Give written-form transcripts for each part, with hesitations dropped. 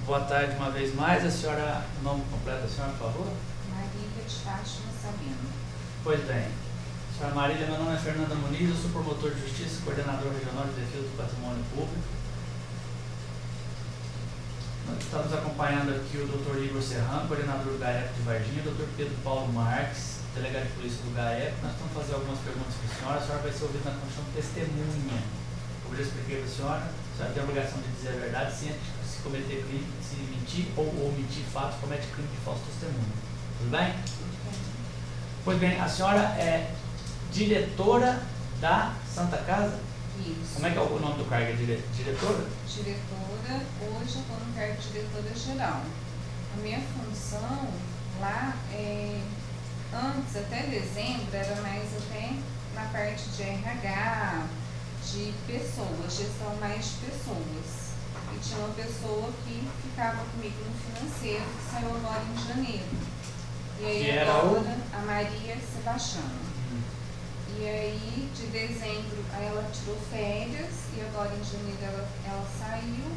boa tarde uma vez mais. A senhora, o nome completo da senhora, por favor? Marília de Fátima Sabino. Pois bem. Senhora Marília, meu nome é Fernanda Muniz, eu sou promotor de justiça, coordenador regional de defesa do patrimônio público. Nós estamos acompanhando aqui o Dr. Igor Serrano, coordenador do GAEP de Varginha, o Dr. Pedro Paulo Marques, delegado de polícia do GAEP. Nós vamos fazer algumas perguntas para a senhora vai ser ouvida na condição de testemunha. Como eu já expliquei para a senhora tem a obrigação de dizer a verdade, sem se cometer crime, se mentir ou omitir fatos, comete crime de falso testemunho. Tudo bem? Pois bem, a senhora é diretora da Santa Casa? Isso. Como é que é o nome do cargo? É diretora? Diretora, hoje eu estou no cargo de diretora geral. A minha função lá antes, até dezembro, era mais até na parte de RH, de pessoas, gestão mais de pessoas. E tinha uma pessoa que ficava comigo no financeiro, que saiu agora em janeiro. E aí que era agora a Maria Sebastiana. E aí, de dezembro, ela tirou férias e agora em janeiro ela saiu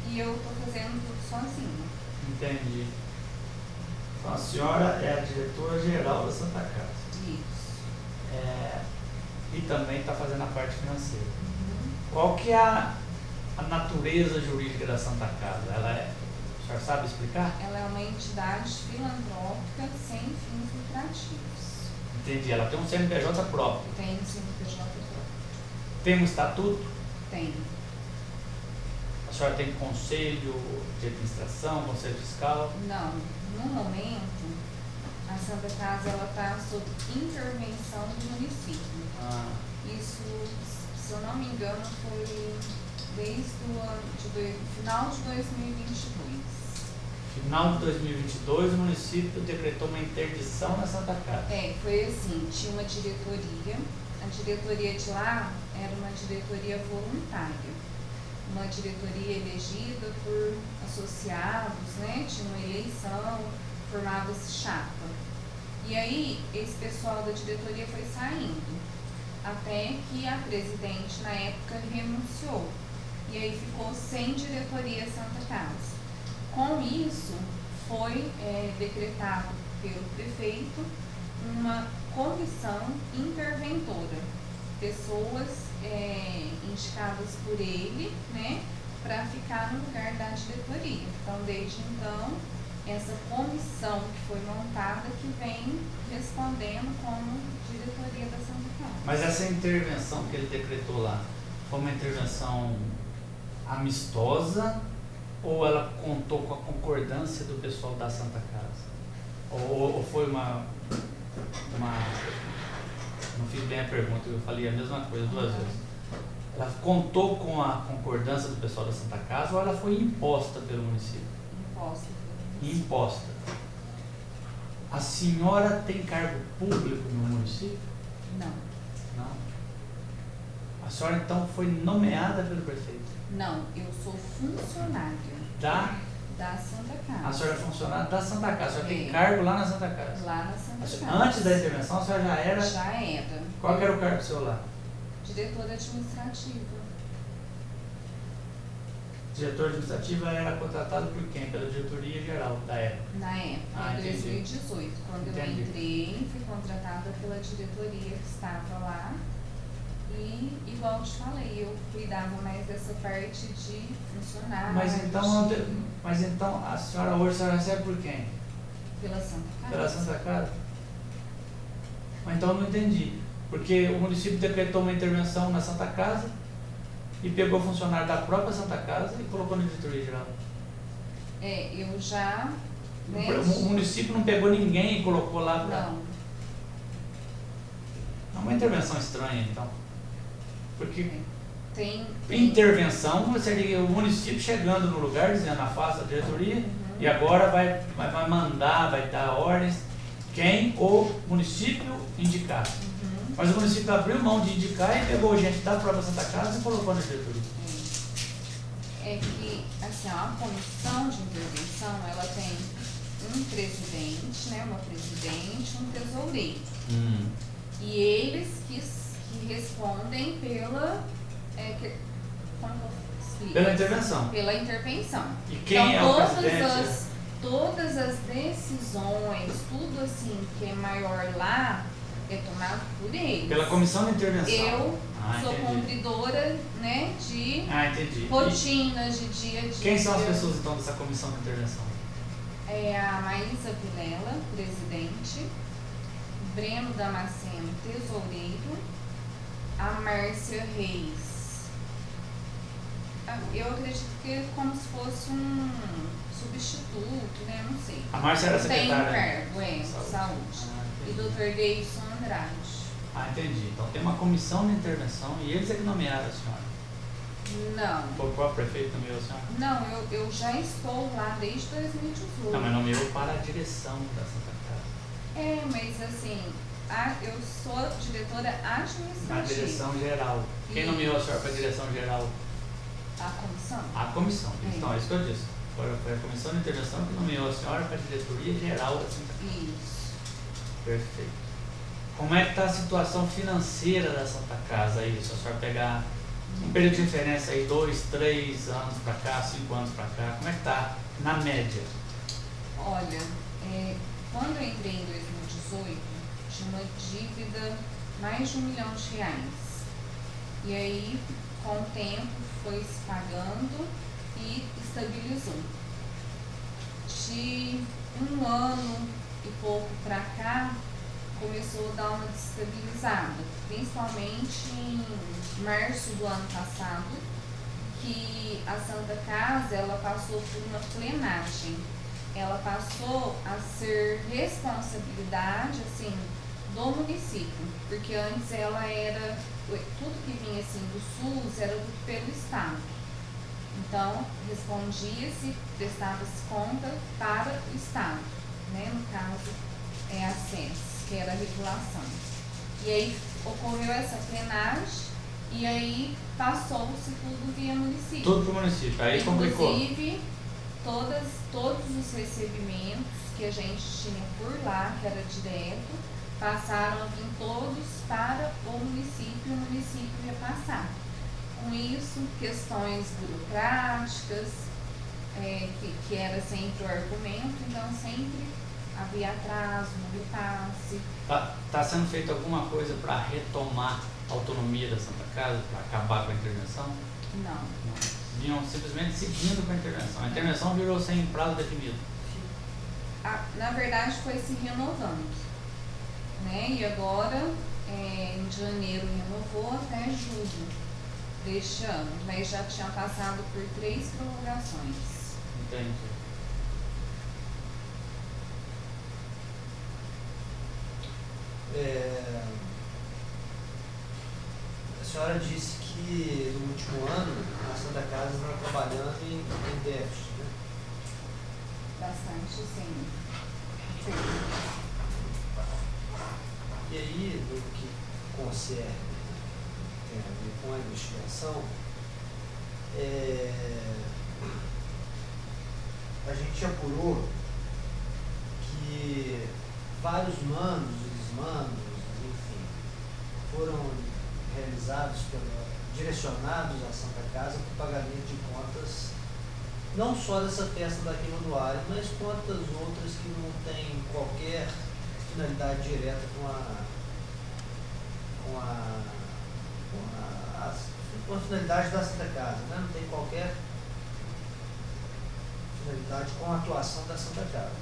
e eu estou fazendo tudo sozinha. Entendi. Então a senhora é a diretora-geral da Santa Casa. Isso. E também está fazendo a parte financeira. Qual que é a natureza jurídica da Santa Casa? Ela é, a senhora sabe explicar? Ela é uma entidade filantrópica sem fins lucrativos. Entendi. Ela tem um CNPJ próprio. Tem um CNPJ próprio. Tem um estatuto? Tem. A senhora tem conselho de administração, conselho fiscal? Não. No momento, a Santa Casa está sob intervenção do município. Isso, se eu não me engano, foi desde o final de 2022. Final de 2022, o município decretou uma interdição na Santa Casa. Foi assim, tinha uma diretoria, a diretoria de lá era uma diretoria voluntária, uma diretoria elegida por associados, né? Tinha uma eleição, formava-se chapa. E aí, esse pessoal da diretoria foi saindo, até que a presidente, na época, renunciou. E aí ficou sem diretoria Santa Casa. Com isso, foi decretado pelo prefeito uma comissão interventora, pessoas indicadas por ele, né, para ficar no lugar da diretoria. Então, desde então, essa comissão que foi montada que vem respondendo como diretoria da Santa Casa. Mas essa intervenção que ele decretou lá, foi uma intervenção amistosa ou ela contou com a concordância do pessoal da Santa Casa? Ou foi uma... Não fiz bem a pergunta, eu falei a mesma coisa duas vezes. Ela contou com a concordância do pessoal da Santa Casa ou ela foi imposta pelo município? Imposta. A senhora tem cargo público no município? Não. Não. A senhora então foi nomeada pelo prefeito? Não, eu sou funcionária da Santa Casa. A senhora é funcionária da Santa Casa, a senhora tem cargo lá na Santa Casa? Lá na Santa Casa. Antes da intervenção, a senhora já era? Já era. Qual que era o cargo seu lá? Diretora administrativa. Diretor administrativo era contratado por quem? Pela diretoria geral da época? Na época, em 2018. Quando eu entrei, fui contratada pela diretoria que estava lá. E, igual eu te falei, eu cuidava mais dessa parte de funcionário. Mas então a senhora hoje recebe por quem? Pela Santa Casa. Pela Santa Casa? Mas então eu não entendi. Porque o município decretou uma intervenção na Santa Casa e pegou funcionário da própria Santa Casa e colocou na diretoria geral. Eu já... O município não pegou ninguém e colocou lá pra... Não. É uma intervenção estranha, então. Porque tem intervenção seria o município chegando no lugar, dizendo afasta a diretoria, e agora vai mandar, vai dar ordens quem o município indicar. Mas o município abriu mão de indicar e pegou gente da própria Santa Casa e colocou na diretoria. É que, assim, a comissão de intervenção, ela tem um presidente, né, uma presidente, um tesoureiro. E eles que respondem pela... como eu vou conflitos. Pela intervenção. Pela intervenção. E quem é o presidente? Todas as decisões, tudo assim que é maior lá, é tomado por eles. Pela comissão de intervenção. Eu sou entendi. cumpridora, né, de Entendi. rotinas, de dia a dia. Quem são as pessoas então dessa comissão de intervenção? É a Maísa Vilela, presidente, Breno Damasceno, tesoureiro, a Márcia Reis. Eu acredito que é como se fosse um substituto, né? Não sei. A Márcia era secretária? Tem cargo, saúde. E Dr. Davidson Andrade. Entendi. Então tem uma comissão de intervenção e eles é que nomearam a senhora? Não. Foi o próprio prefeito que nomeou a senhora? Não, eu já estou lá desde 2018. Não, mas nomeou para a direção da Santa Casa. Mas assim, eu sou diretora administrativa. Na direção geral. Quem nomeou a senhora para a direção geral? A comissão? A comissão. Então, é isso que eu disse. Foi a comissão de intervenção que nomeou a senhora para a diretoria geral da Santa Casa. Isso. Perfeito. Como é que está a situação financeira da Santa Casa aí? Se a senhora pegar um período de referência aí, 2, 3 anos para cá, 5 anos para cá, como é que está na média? Olha, quando eu entrei em 2018, tinha uma dívida mais de R$1 milhão. E aí, com o tempo, foi se pagando e estabilizou. De 1 ano e pouco para cá, começou a dar uma desestabilizada, principalmente em março do ano passado, que a Santa Casa ela passou por uma plenagem. Ela passou a ser responsabilidade assim, do município, porque antes ela era, tudo que vinha assim, do SUS era tudo pelo Estado. Então, respondia-se, prestava-se conta para o Estado, né? No caso, a SES, que era a regulação. E aí ocorreu essa plenagem e aí passou-se tudo via município. Tudo para o município, aí complicou. Inclusive, todos os recebimentos que a gente tinha por lá, que era direto, passaram a vir todos para o município ia passar. Com isso, questões burocráticas, que era sempre o argumento, então sempre havia atraso no repasse. Está sendo feita alguma coisa para retomar a autonomia da Santa Casa, para acabar com a intervenção? Não. Vinham simplesmente seguindo com a intervenção. A intervenção virou sem prazo definido. Na verdade, foi se renovando, né? E agora, em janeiro, renovou até julho deste ano, mas já tinha passado por 3 prorrogações. Entendi. A senhora disse que no último ano a Santa Casa estava trabalhando em déficit, né? Bastante, sim. E aí, no que concerne, tem a ver com a investigação, a gente apurou que vários mandos e desmandos, enfim, foram realizados, direcionados à Santa Casa para o pagamento de contas, não só dessa festa da Queima do Alho, mas contas outras que não têm qualquer finalidade direta com a finalidade da Santa Casa, né? Não tem qualquer finalidade com a atuação da Santa Casa.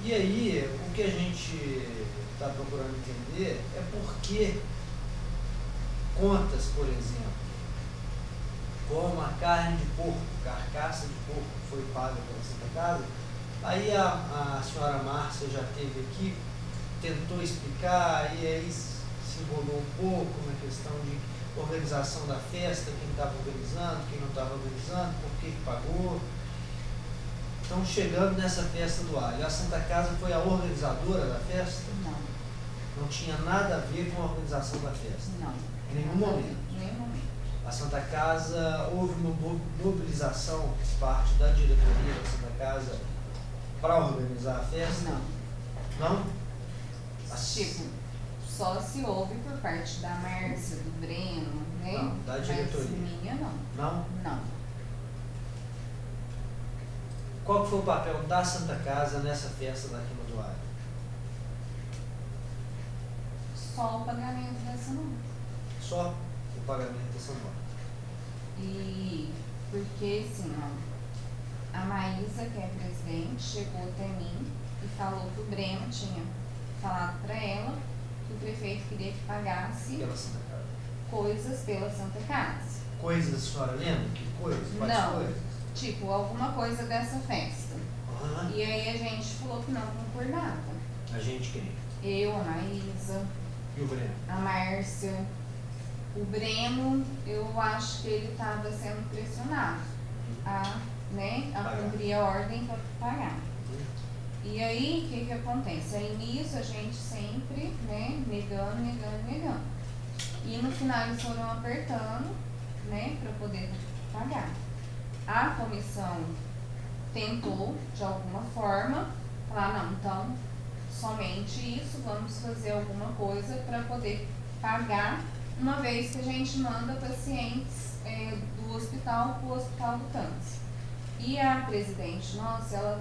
E aí, o que a gente está procurando entender é por que contas, por exemplo, como a carne de porco, carcaça de porco que foi paga pela Santa Casa, aí a senhora Márcia já esteve aqui, tentou explicar, e aí se envolveu um pouco na questão de organização da festa, quem estava organizando, quem não estava organizando, por que pagou. Então, chegando nessa festa do alho, a Santa Casa foi a organizadora da festa? Não. Não tinha nada a ver com a organização da festa? Não. Em nenhum momento? Em nenhum momento. A Santa Casa, houve uma mobilização por parte da diretoria da Santa Casa para organizar a festa? Não. Não? Tipo, Só se houve por parte da Márcia, do Breno, né? Não, da diretoria. Mas minha não. Não? Não. Qual que foi o papel da Santa Casa nessa festa da Queima do Alho? Só o pagamento dessa nota. Só o pagamento dessa nota. E porque assim, ó, a Maísa, que é presidente, chegou até mim e falou que o Breno tinha falado para ela que o prefeito queria que pagasse Pela Santa Casa. coisas pela Santa Casa. Coisas, a senhora lembra? Que coisas? Quais Não. coisas? Tipo, alguma coisa dessa festa. Aham. E aí a gente falou que não concordava. A gente quem? Eu, a Maísa, E o Breno? a Márcia. O Breno, eu acho que ele estava sendo pressionado a, né, a Pagar. cumprir a ordem para pagar. Uhum. E aí, o que acontece? Aí nisso a gente sempre, né, negando. E no final eles foram apertando, né, para poder pagar. A comissão tentou, de alguma forma, falar, não, então, somente isso, vamos fazer alguma coisa para poder pagar, uma vez que a gente manda pacientes do hospital para o hospital do câncer. E a presidente nossa,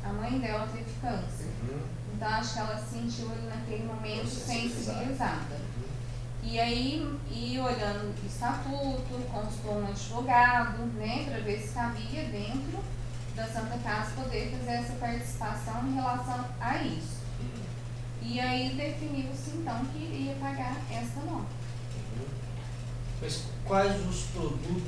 a mãe dela teve câncer. Uhum. Então, acho que ela se sentiu ali naquele momento Sensibilizada. sensibilizada. Uhum. E aí, olhando o estatuto, consultou um advogado, né, para ver se cabia dentro da Santa Casa poder fazer essa participação em relação a isso. Uhum. E aí definiu-se então que iria pagar esta nota. Uhum. Mas quais os produtos,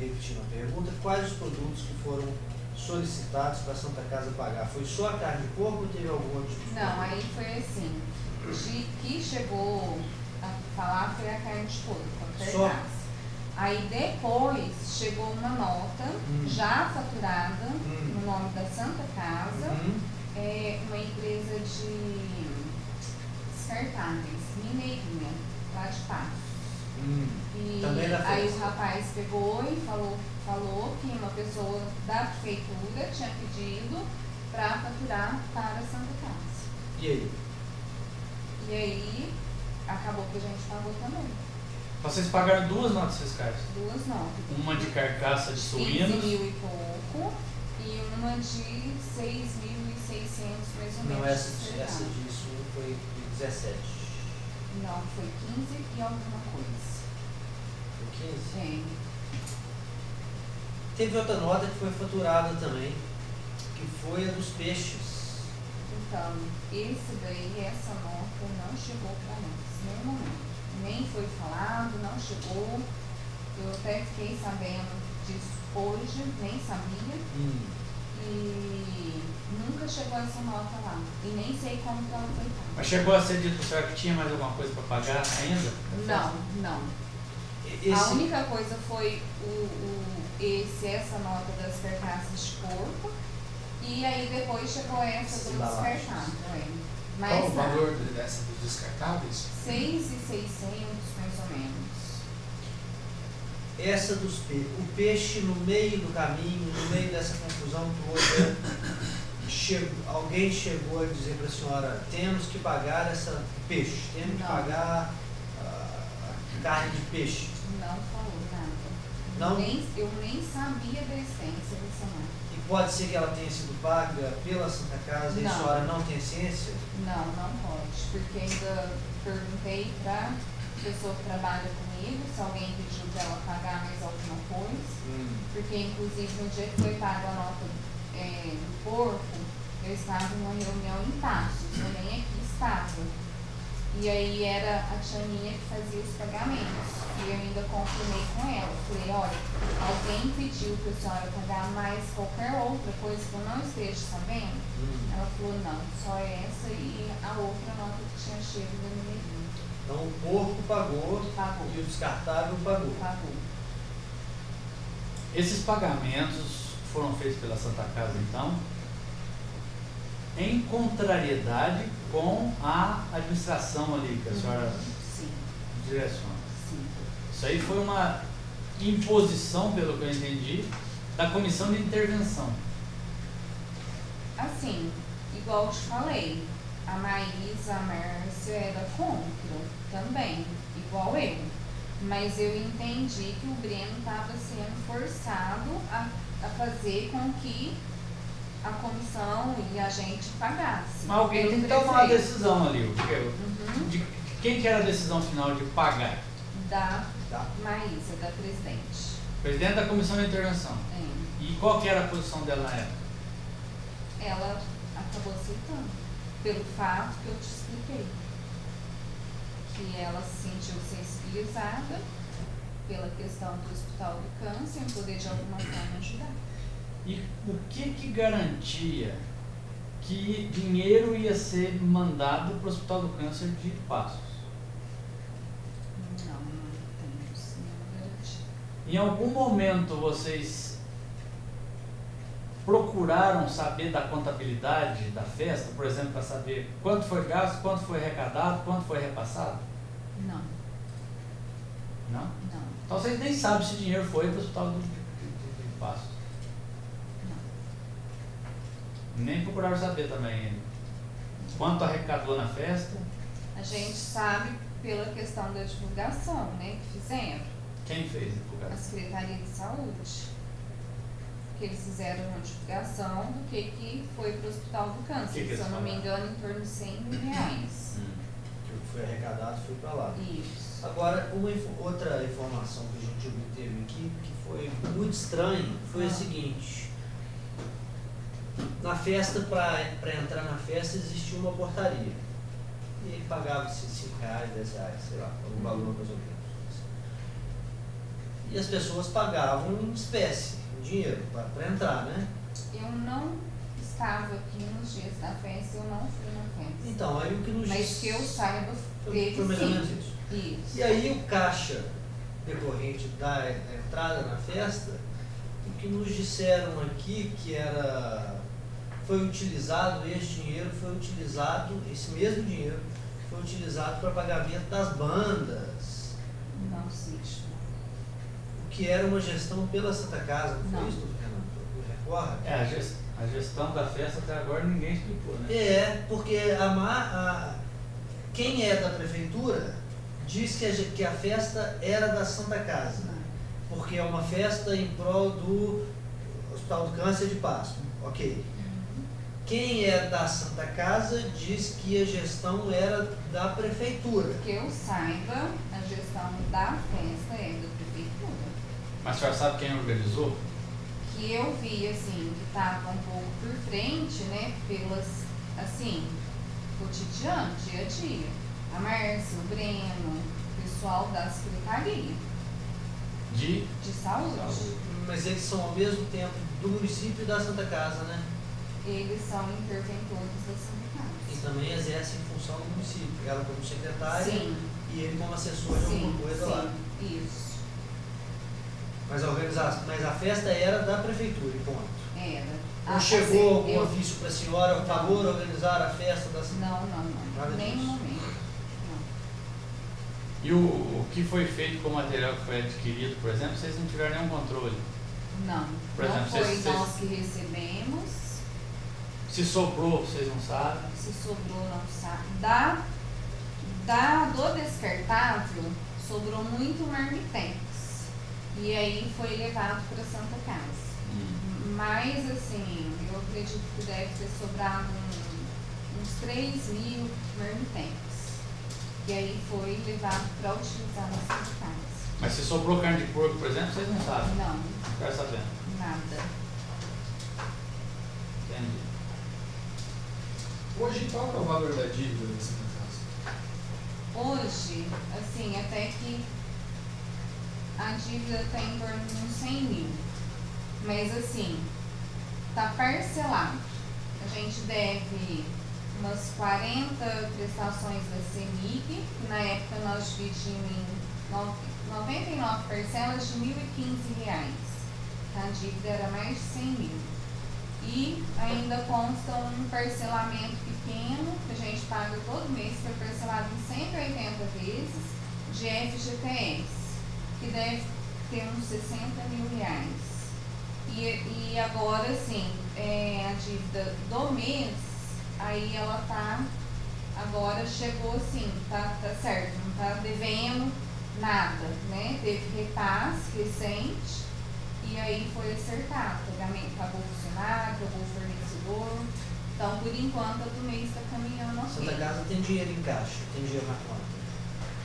repetindo a pergunta, quais os produtos que foram solicitados para a Santa Casa pagar? Foi só a carne de porco ou teve algum outro tipo de Não, produto? aí foi assim, de que chegou a falar foi a carne de porco, a Só? carcaça. Aí depois chegou uma nota já faturada no nome da Santa Casa, Uhum. uma empresa de descartáveis, Mineirinha, lá de Patos. E Também da aí festa. o rapaz pegou e falou que uma pessoa da prefeitura tinha pedido para faturar para a Santa Casa. E aí? E aí acabou que a gente pagou também. Vocês pagaram duas notas fiscais. Duas notas. Uma de carcaça de 15 suínos. mil e pouco e uma de 6.600 mais ou menos. Não, essa de disso foi 17. Não, foi 15 e alguma coisa. Foi 15? É. Teve outra nota que foi faturada também, que foi a dos peixes. Então, essa nota não chegou para nós, em nenhum momento. Nem foi falado, não chegou. Eu até fiquei sabendo disso hoje, nem sabia. E nunca chegou essa nota lá. E nem sei como que ela foi paga. Mas chegou a ser dito para a senhora que tinha mais alguma coisa para pagar ainda? Não. Esse, A única coisa foi essa nota das carcaças de porco. E aí depois chegou essa do descartável. Mas Qual o valor dessa dos descartáveis? essa 6.600 mais ou menos. dos peixes. O peixe no meio do caminho, no meio dessa confusão toda, alguém chegou a dizer para a senhora, temos que pagar esse peixe, temos que Não. pagar a carne de peixe. Não falou nada. Não? Eu nem sabia da existência dessa nota. E pode ser que ela tenha sido paga pela Santa Casa e a Não. senhora não tem ciência? Não pode, porque ainda perguntei para a pessoa que trabalha comigo se alguém pediu para ela pagar mais alguma coisa, porque inclusive no dia que foi paga a nota do porco, eu estava em uma reunião em Passos, eu nem aqui estava. E aí era a Tianinha que fazia os pagamentos. E eu ainda confirmei com ela. Falei, olha, alguém pediu para a senhora pagar mais qualquer outra coisa que eu não esteja sabendo? Ela falou, não, só essa e a outra nota que tinha chego da Mineirinha. Então o porco pagou Pagou. e o descartável pagou. Pagou. Esses pagamentos foram feitos pela Santa Casa, então, em contrariedade com a administração ali, que a senhora Sim, direciona. sim. Isso aí foi uma imposição, pelo que eu entendi, da comissão de intervenção. Assim, igual eu te falei, a Maísa, a Márcia era contra também, igual eu. Mas eu entendi que o Breno estava sendo forçado a fazer com que a comissão e a gente pagasse. Mas alguém tem que tomar uma decisão ali. De quem que era a decisão final de pagar? Da Maísa, da presidente. Presidente da comissão de intervenção. É. E qual que era a posição dela na época? Ela acabou aceitando, pelo fato que eu te expliquei. Que ela se sentiu sensibilizada pela questão do Hospital do Câncer em poder de alguma forma ajudar. E o que garantia que dinheiro ia ser mandado para o Hospital do Câncer de Passos? Não temos nenhuma garantia. Em algum momento vocês procuraram saber da contabilidade da festa, por exemplo, para saber quanto foi gasto, quanto foi arrecadado, quanto foi repassado? Não. Não? Não. Então vocês nem sabem se dinheiro foi para o Hospital de Passos. Não. Nem procuraram saber também quanto arrecadou na festa. A gente sabe pela questão da divulgação, né, que fizeram. Quem fez a A divulgação? Secretaria de Saúde. Que eles fizeram uma divulgação do que foi para o Hospital do Câncer. Que se eu não me engano, em torno de R$100 mil. Que o que foi arrecadado foi para lá. Isso. Agora, outra informação que a gente obteve aqui, que foi muito estranho, foi o seguinte. Na festa, para entrar na festa, existia uma portaria. E ele pagava-se R$5, R$10, sei lá, um valor mais ou menos. E as pessoas pagavam em espécie, em dinheiro, para entrar, né? Eu não estava aqui nos dias da festa, eu não fui na festa. Então, aí o que nos Mas que eu saiba, teve foi mais ou menos sim. isso. Isso. E aí o caixa decorrente da entrada na festa, o que nos disseram aqui que foi utilizado, esse mesmo dinheiro foi utilizado para pagamento das bandas, Não existe. o que era uma gestão pela Santa Casa, não foi Não. isso, Renato? Me recorda? A gestão da festa até agora ninguém explicou, né? Porque quem é da prefeitura diz que a festa era da Santa Casa, porque é uma festa em prol do Hospital do Câncer de Passo. Ok. Quem é da Santa Casa diz que a gestão era da prefeitura. Que eu saiba, a gestão da festa é da prefeitura. Mas a senhora sabe quem organizou? Que eu vi, assim, que estava um pouco por frente, né, pelas, assim, cotidiano, dia a dia. A Márcia, o Breno, o pessoal da Secretaria De de Saúde. Mas eles são ao mesmo tempo do município e da Santa Casa, né? Eles são interventores da Santa E Casa. também exercem função do município. Ela como secretária Sim, e ele como assessor de sim, alguma coisa lá. sim, isso. Mas a festa era da prefeitura, e ponto. Era. Não chegou algum eu- ofício para a senhora, por favor, organizar a festa da Não, Nada nem disso. um momento. E o que foi feito com o material que foi adquirido, por exemplo, vocês não tiveram nenhum controle? Não, Por não exemplo, foi vocês- nós que recebemos. Se sobrou, vocês não sabem? Se sobrou, não sabe. Do descartável, sobrou muito marmitex. E aí foi levado para Santa Casa. Mas, assim, eu acredito que deve ter sobrado uns 3.000 marmitex. E aí foi levado para utilizar na Santa Casa. Mas se sobrou carne de porco, por exemplo, vocês não sabem? Não, Não quero sabendo. nada. Entendi. Hoje, qual que é o valor da dívida da Santa Casa? Hoje, assim, até que a dívida está em torno de uns 100 mil. Mas, assim, está parcelado. A gente deve umas 40 prestações da CEMIG, que na época nós dividimos em 99 parcelas de R$1.015. A dívida era mais de 100 mil. E ainda consta um parcelamento pequeno, que a gente paga todo mês, que é parcelado em 180 vezes, de FGTS, que deve ter uns R$60 mil. E agora, sim, a dívida do mês, aí ela tá agora chegou assim, tá certo, não tá devendo nada, né? Teve repasse recente e aí foi acertado. O pagamento pagou o funcionário, pagou o fornecedor. Então, por enquanto, a do mês está caminhando ok. Santa Casa tem dinheiro em caixa, tem dinheiro na conta.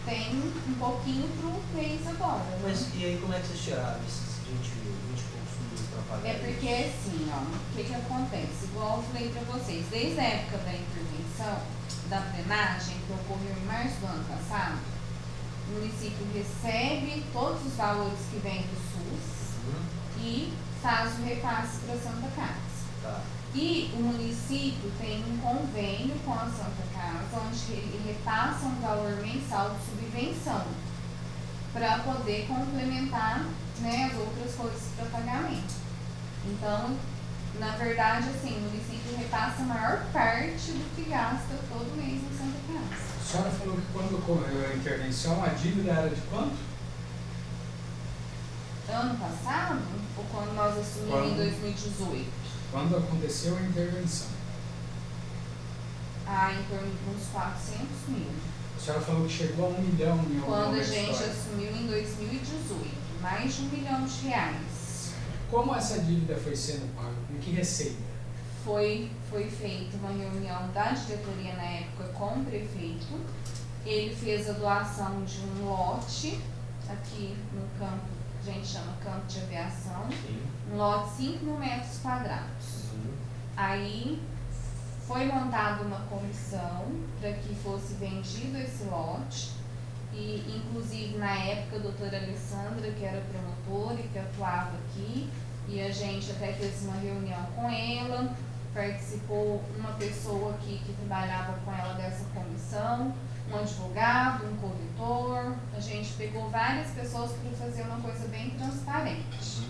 Tem um pouquinho pro mês agora. Né? Mas e aí como é que vocês tiraram esses 20 mil, 20 e poucos mil para pagar? É porque assim, ó, o que acontece? Igual eu falei para vocês, desde a época da intervenção, da drenagem, que ocorreu em março do ano passado, o município recebe todos os valores que vêm do SUS e faz o repasse para a Santa Casa. Tá. E o município tem um convênio com a Santa Casa, onde ele repassa um valor mensal de subvenção para poder complementar, né, as outras coisas para pagamento. Então, na verdade, assim, o município repassa a maior parte do que gasta todo mês na Santa Casa. A senhora falou que quando ocorreu a intervenção, a dívida era de quanto? Ano passado, ou quando nós assumimos em 2018? Quando aconteceu a intervenção. Em torno de uns 400 mil. A senhora falou que chegou a 1 milhão em alguma Quando a gente história. assumiu em 2018, mais de R$1 milhão. Como essa dívida foi sendo paga? Com que receita? Foi feita uma reunião da diretoria na época com o prefeito. Ele fez a doação de um lote aqui no campo, a gente chama campo de aviação. Sim. Um lote de 5 mil metros quadrados. Aí foi montada uma comissão para que fosse vendido esse lote e, inclusive, na época, a doutora Alessandra, que era promotora e que atuava aqui, e a gente até fez uma reunião com ela, participou uma pessoa aqui que trabalhava com ela dessa comissão, um advogado, um corretor, a gente pegou várias pessoas para fazer uma coisa bem transparente.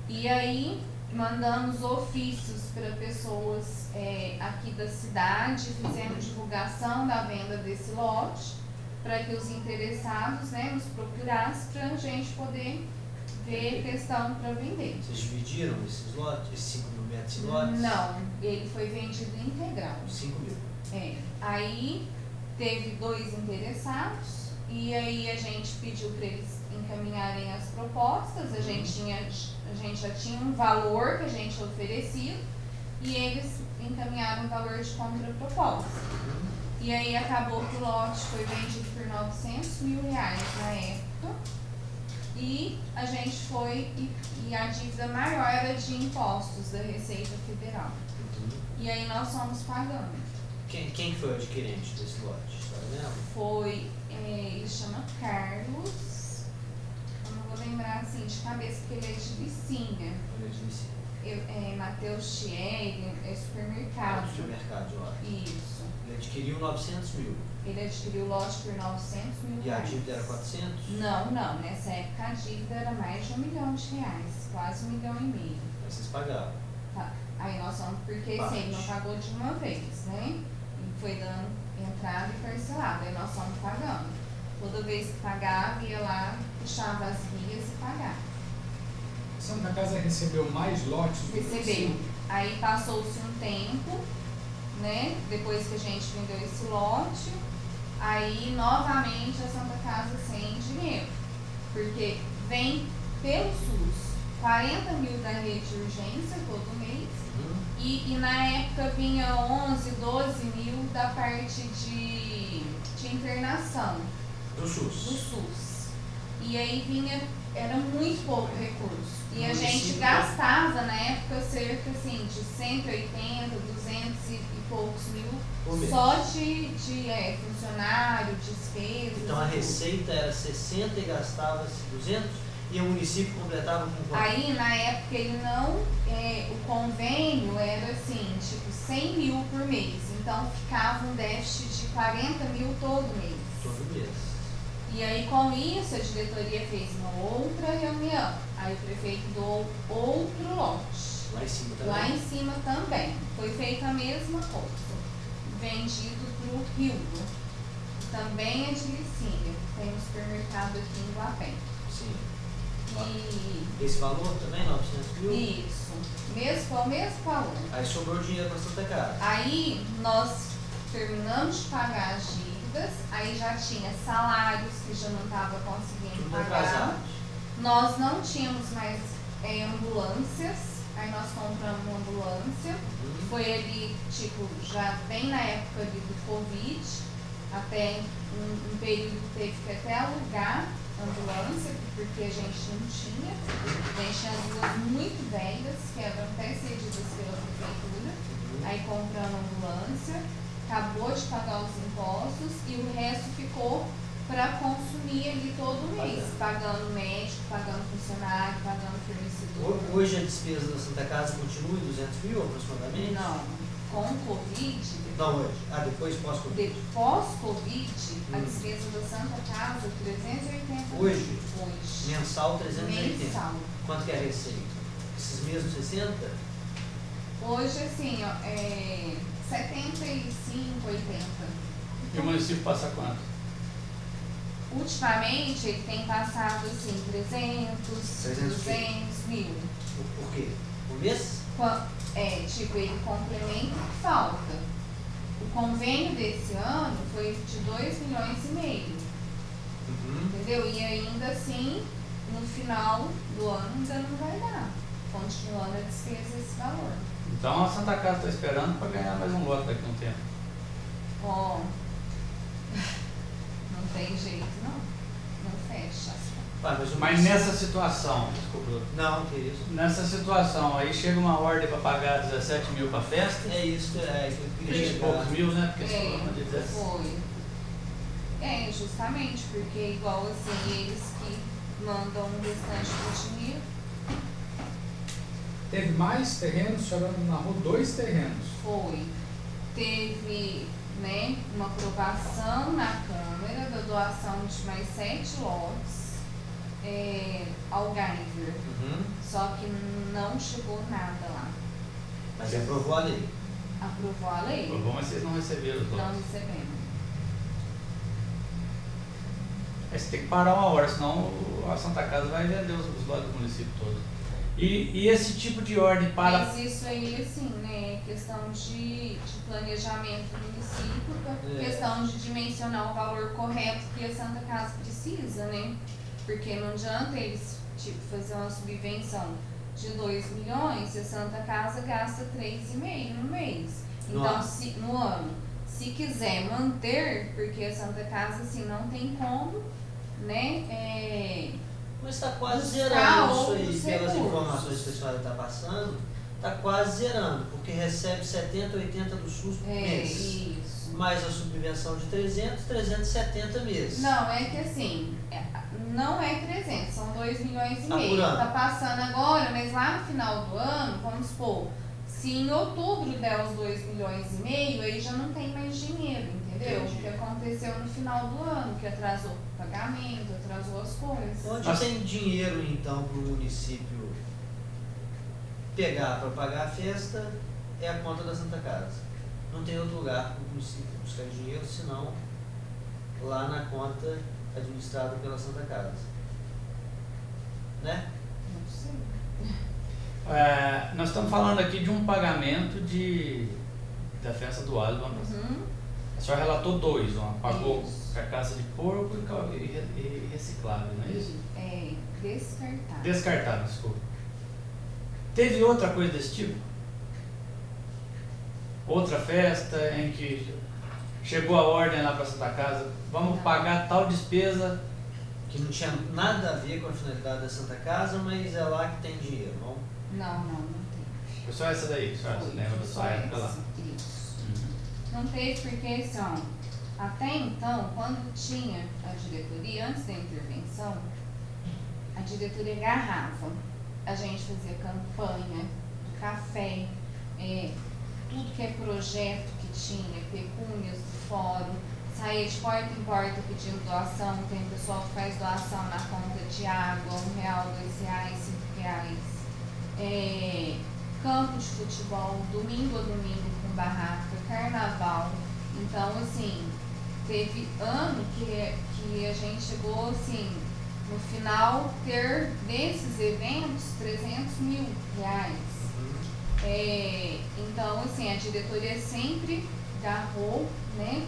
E aí mandamos ofícios para pessoas aqui da cidade, fizemos divulgação da venda desse lote, para que os interessados, né, nos procurassem para a gente poder ver questão para vender. Vocês dividiram esses lotes, esses 5 mil metros em lotes? Não, ele foi vendido integral. 5 mil. Aí teve 2 interessados e aí a gente pediu para eles encaminharem as propostas, a gente já tinha um valor que a gente oferecia e eles encaminharam o valor de contraproposta. E aí acabou que o lote foi vendido por R$900 mil na época e a gente foi e a dívida maior era de impostos da Receita Federal. E aí nós fomos pagando. Quem foi o adquirente desse lote? Tá vendo? Foi, ele chama Carlos, eu não vou lembrar assim de cabeça porque ele é de Licinha. Matheus Thierry, é supermercado. Supermercado lá. Isso. Ele adquiriu 900 mil. Ele adquiriu o lote por R$900 mil. E a dívida era 400? Não. Nessa época a dívida era mais de R$1 milhão, quase R$1,5 milhão. Aí vocês pagaram. Tá. Aí nós fomos, porque Parte. sempre não pagou de uma vez, né? E foi dando entrada e parcelada. Aí nós fomos pagando. Toda vez que pagava, ia lá, puxava as guias e pagava. Santa Casa recebeu mais lotes do Recebeu. Aí passou-se um tempo, né? Depois que a gente vendeu esse lote, aí novamente a Santa Casa sem dinheiro. Porque vem pelo SUS 40 mil da rede de urgência todo mês. E na época vinha 11, 12 mil da parte de internação. Do SUS. Do SUS. E aí vinha, era muito pouco recurso. E a gente Município. gastava na época cerca assim, de 180, 200 e poucos mil Por mês. só de funcionário, despesas. Então a receita era 60 e gastava-se 200 e o município completava com quanto? Aí na época ele não, o convênio era assim, tipo 100 mil por mês. Então ficava um déficit de 40 mil todo mês. Todo mês. E aí com isso a diretoria fez uma outra reunião. Aí o prefeito doou outro lote. Lá em cima também? Lá em cima também. Foi feita a mesma coisa. Vendido para o Rio. Também é de Licinha. Tem um supermercado aqui em Guapé. Sim. E Esse valor também, 900 mil? isso. Foi o mesmo valor. Aí sobrou dinheiro para Santa Casa. Aí nós terminamos de pagar as dívidas, aí já tinha salários que já não estava conseguindo Tudo pagar. atrasado. Nós não tínhamos mais ambulâncias, aí nós compramos uma ambulância. Foi ali, tipo, já bem na época ali do Covid, até um período que teve que até alugar ambulância, porque a gente não tinha. A gente tinha as ruas muito velhas, que eram até cedidas pela prefeitura. Aí compramos ambulância, acabou de pagar os impostos e o resto ficou para consumir ali todo mês, pagando médico, pagando funcionário, pagando fornecedor. Hoje a despesa da Santa Casa continua em 200 mil aproximadamente? Não, com o Covid, Não hoje. Depois pós-Covid. pós-Covid, a despesa da Santa Casa, 380 mil. Hoje? Hoje. Mensal 380. Mensal. Quanto que é a receita? Esses mesmos 60? Hoje, assim, ó, 75, 80. E o município passa quanto? Ultimamente, ele tem passado, assim, 300, 200 mil. Por quê? Por mês? Tipo, ele complementa o que falta. O convênio desse ano foi de 2,5 milhões. Entendeu? E ainda assim, no final do ano ainda não vai dar. Continuando a despesa esse valor. Então a Santa Casa está esperando para ganhar mais um lote daqui a um tempo. Ó, não tem jeito não. Não fecha. Mas nessa situação, desculpa, Não, que isso. nessa situação aí chega uma ordem para pagar 17 mil para a festa, É isso que eu queria 20 e chegar. poucos mil, né? Porque esse programa de 17. Foi. Justamente, porque igual assim, eles que mandam o restante do dinheiro. Teve mais terrenos, a senhora narrou 2 terrenos. Foi. Teve, né, uma aprovação na Câmara da doação de mais 7 lotes ao Gaiver. Só que não chegou nada lá. Mas aprovou a lei. Aprovou a lei? Bom, mas vocês não receberam os Não lotes. recebemos. Aí você tem que parar uma hora, senão a Santa Casa vai vender os lotes do município todo. E esse tipo de ordem para... Mas isso aí, assim, né, questão de planejamento do município, questão de dimensionar o valor correto que a Santa Casa precisa, né? Porque não adianta eles, tipo, fazer uma subvenção de 2 milhões se a Santa Casa gasta 3,5 no mês. Então, no ano. Se quiser manter, porque a Santa Casa, assim, não tem como, né, Mas está quase buscar zerando isso aí, outros pelas recursos. informações que a senhora está passando, está quase zerando, porque recebe 70, 80 do SUS por mês. Isso. Mais a subvenção de 300, 370 meses. Não, é que assim, não é 300, são 2 milhões e Tá meio. por ano. Tá passando agora, mas lá no final do ano, vamos supor, se em outubro der os 2 milhões e meio, aí já não tem mais dinheiro, entendeu? Entendi. O que aconteceu no final do ano, que atrasou o pagamento, atrasou as coisas. Onde tem dinheiro, então, para o município pegar para pagar a festa, é a conta da Santa Casa. Não tem outro lugar para o município buscar dinheiro, senão lá na conta administrada pela Santa Casa. Né? Não sei. nós estamos falando aqui de um pagamento da festa do alho do ano passado. Uhum. A senhora relatou 2, pagou Isso. carcaça de porco e reciclável, não é isso? É, descartável. Descartável, desculpa. Teve outra coisa desse tipo? Outra festa em que chegou a ordem lá para Santa Casa, vamos pagar tal despesa. Que não tinha nada a ver com a finalidade da Santa Casa, mas é lá que tem dinheiro, não? Não tem. Foi só essa daí, a senhora se lembra da sua época lá? Isso. Uhum. Não teve porque, assim, ó, até então, quando tinha a diretoria, antes da intervenção, a diretoria agarrava. A gente fazia campanha do café, tudo que é projeto que tinha, pecúnias do fórum, saía de porta em porta pedindo doação. Tem pessoal que faz doação na conta de água, R$1, R$2, R$5. Campo de futebol, domingo a domingo com barraca, carnaval. Então, assim, teve ano que a gente chegou, assim, no final, ter desses eventos R$300 mil. Então, assim, a diretoria sempre agarrou, né?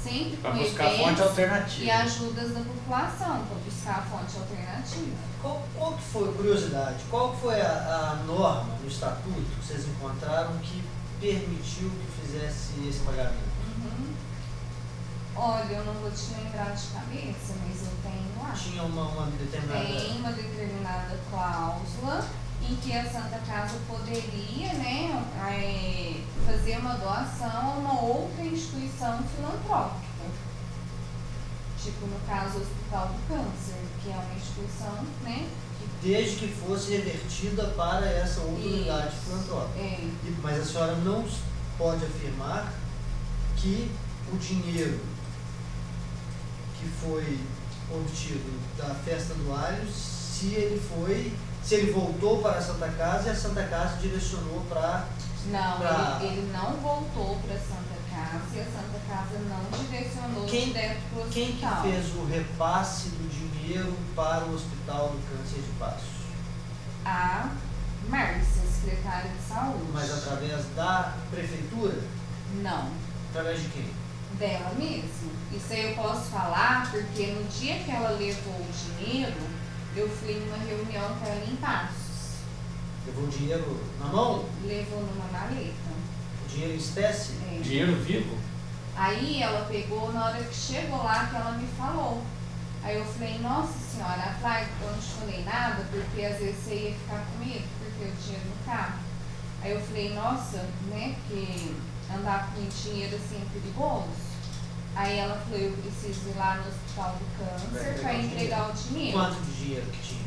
Sempre Para com buscar fonte eventos alternativa. e ajudas da população, para buscar a fonte alternativa. Qual que foi, curiosidade, qual que foi a norma no estatuto que vocês encontraram que permitiu que fizesse esse pagamento? Uhum. Olha, eu não vou te lembrar de cabeça, mas eu tenho lá. Tinha uma determinada... Tem uma determinada cláusula em que a Santa Casa poderia, né, fazer uma doação a uma outra instituição filantrópica. Tipo, no caso, o Hospital do Câncer, que é uma instituição, né? Desde que fosse revertida para essa outra unidade filantrópica. Mas a senhora não pode afirmar que o dinheiro que foi obtido da festa do alho, se ele voltou para a Santa Casa e a Santa Casa direcionou para... Não, ele não voltou para a Santa Casa e a Santa Casa não direcionou direto para o hospital. Quem que fez o repasse do dinheiro para o Hospital do Câncer de Passos? A Márcia, secretária de saúde. Mas através da prefeitura? Não. Através de quem? Dela mesma. Isso aí eu posso falar porque no dia que ela levou o dinheiro, eu fui em uma reunião com ela em Passos. Levou o dinheiro na mão? Levou numa maleta. Dinheiro em espécie? Dinheiro vivo? Aí ela pegou, na hora que chegou lá, que ela me falou. Aí eu falei, nossa senhora, eu não te falei nada, porque às vezes você ia ficar com medo, porque eu tinha no carro. Aí eu falei, nossa, né, porque andar com dinheiro assim é perigoso. Aí ela falou, eu preciso ir lá no Hospital do Câncer para entregar o dinheiro. Quanto de dinheiro que tinha?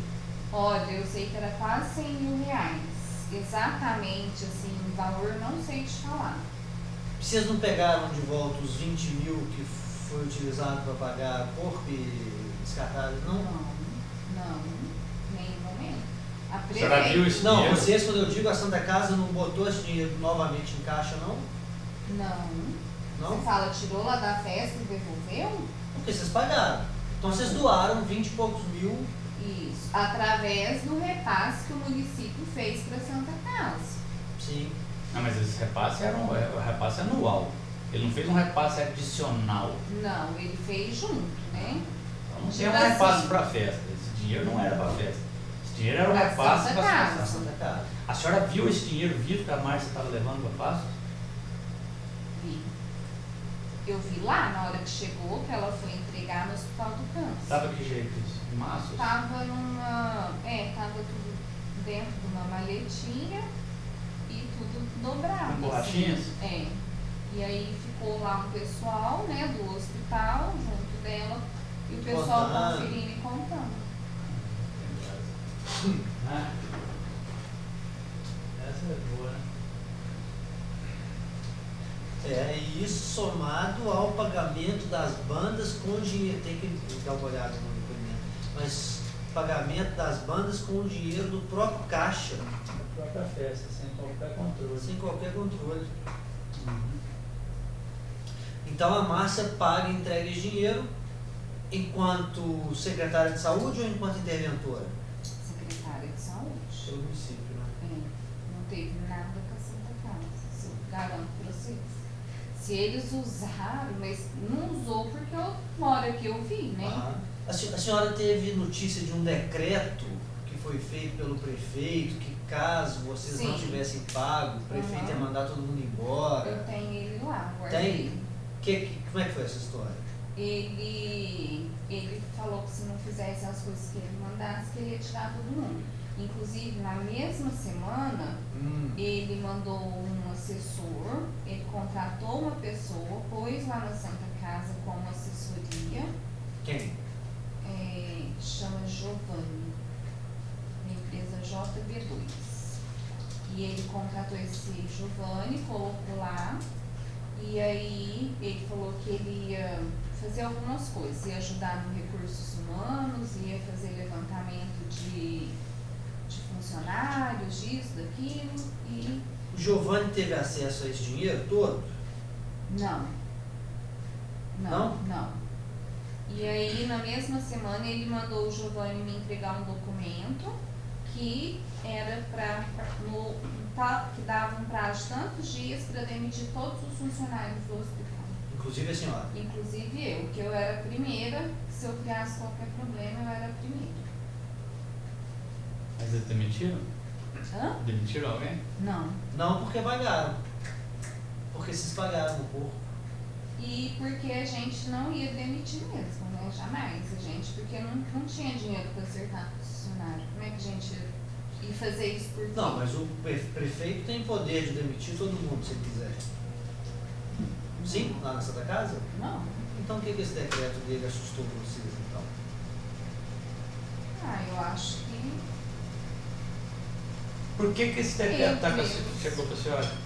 Olha, eu sei que era quase 100 mil reais. Exatamente, assim, o valor não sei te falar. Vocês não pegaram de volta os 20 mil que foi utilizado para pagar corpo e descartáveis, não? Não, nenhum momento. A A senhora viu esse Não, dinheiro? vocês, quando eu digo a Santa Casa, não botou esse dinheiro novamente em caixa, não? Não. Não? Você fala, tirou lá da festa e devolveu? Porque vocês pagaram. Então vocês doaram 20 e poucos mil. Isso. Através do repasse que o município fez para Santa Casa. Sim. Não, mas esse repasse era um repasse anual. Ele não fez um repasse adicional. Não, ele fez junto, né? Então não Tipo tinha um repasse assim. para festa. Esse dinheiro não era para festa. Esse dinheiro era um Pra repasse Santa para a Casa. Santa Santa Casa. A senhora viu esse dinheiro vivo que a Márcia estava levando para Passos? Vi. Eu vi lá na hora que chegou, que ela foi entregar no Hospital do Câncer. Sabe que jeito isso? Em maços? Tava tava tudo dentro de uma maletinha e tudo dobrado. Com borrachinhas? Assim. E aí ficou lá um pessoal, né, do hospital, junto dela, e o pessoal Contando. conferindo e contando. Ah. Essa é boa, né? E isso somado ao pagamento das bandas com dinheiro. Tem que dar uma olhada no documento. Mas pagamento das bandas com o dinheiro do próprio caixa, A própria festa, sem qualquer controle. sem qualquer controle. Uhum. Então a Márcia paga e entrega esse dinheiro enquanto secretária de saúde ou enquanto interventora? Secretária de Saúde. Pelo município, né? Não teve nada com a Santa Casa, isso eu garanto para vocês. Se eles usaram, mas não usou porque eu moro aqui, eu vi, né? Aham. A senhora teve notícia de um decreto que foi feito pelo prefeito, que caso vocês não Sim. tivessem pago, o prefeito ia mandar todo mundo embora. Eu tenho ele lá, guardei. Como é que foi essa história? Ele falou que se não fizesse as coisas que ele mandasse, que ele ia tirar todo mundo. Inclusive, na mesma semana, ele mandou um assessor, ele contratou uma pessoa, pôs lá na Santa Casa como assessoria, Quem? chama Giovanni, na empresa JB2. E ele contratou esse Giovanni, colocou lá, e aí ele falou que ele ia fazer algumas coisas, ia ajudar no recursos humanos, ia fazer levantamento de funcionários, disso, daquilo, e O Giovanni teve acesso a esse dinheiro todo? não. Não? Não. E aí, na mesma semana, ele mandou o Giovanni me entregar um documento que era que dava 200 dias para demitir todos os funcionários do hospital. Inclusive a senhora. Inclusive eu, que eu era a primeira, se eu criasse qualquer problema, eu era a primeira. Mas eles demitiram? Hã? Demitiram alguém? Não. Não porque pagaram. Porque vocês pagaram no porco. E porque a gente não ia demitir mesmo, né? Jamais. A gente, porque não tinha dinheiro para acertar com o funcionário. Como é que a gente ia fazer isso por quê? Não, mas o prefeito tem poder de demitir todo mundo se quiser. Sim? Lá na Santa Casa? Não. Então o que esse decreto dele assustou vocês, então? Eu acho que Por que esse decreto chegou para a senhora?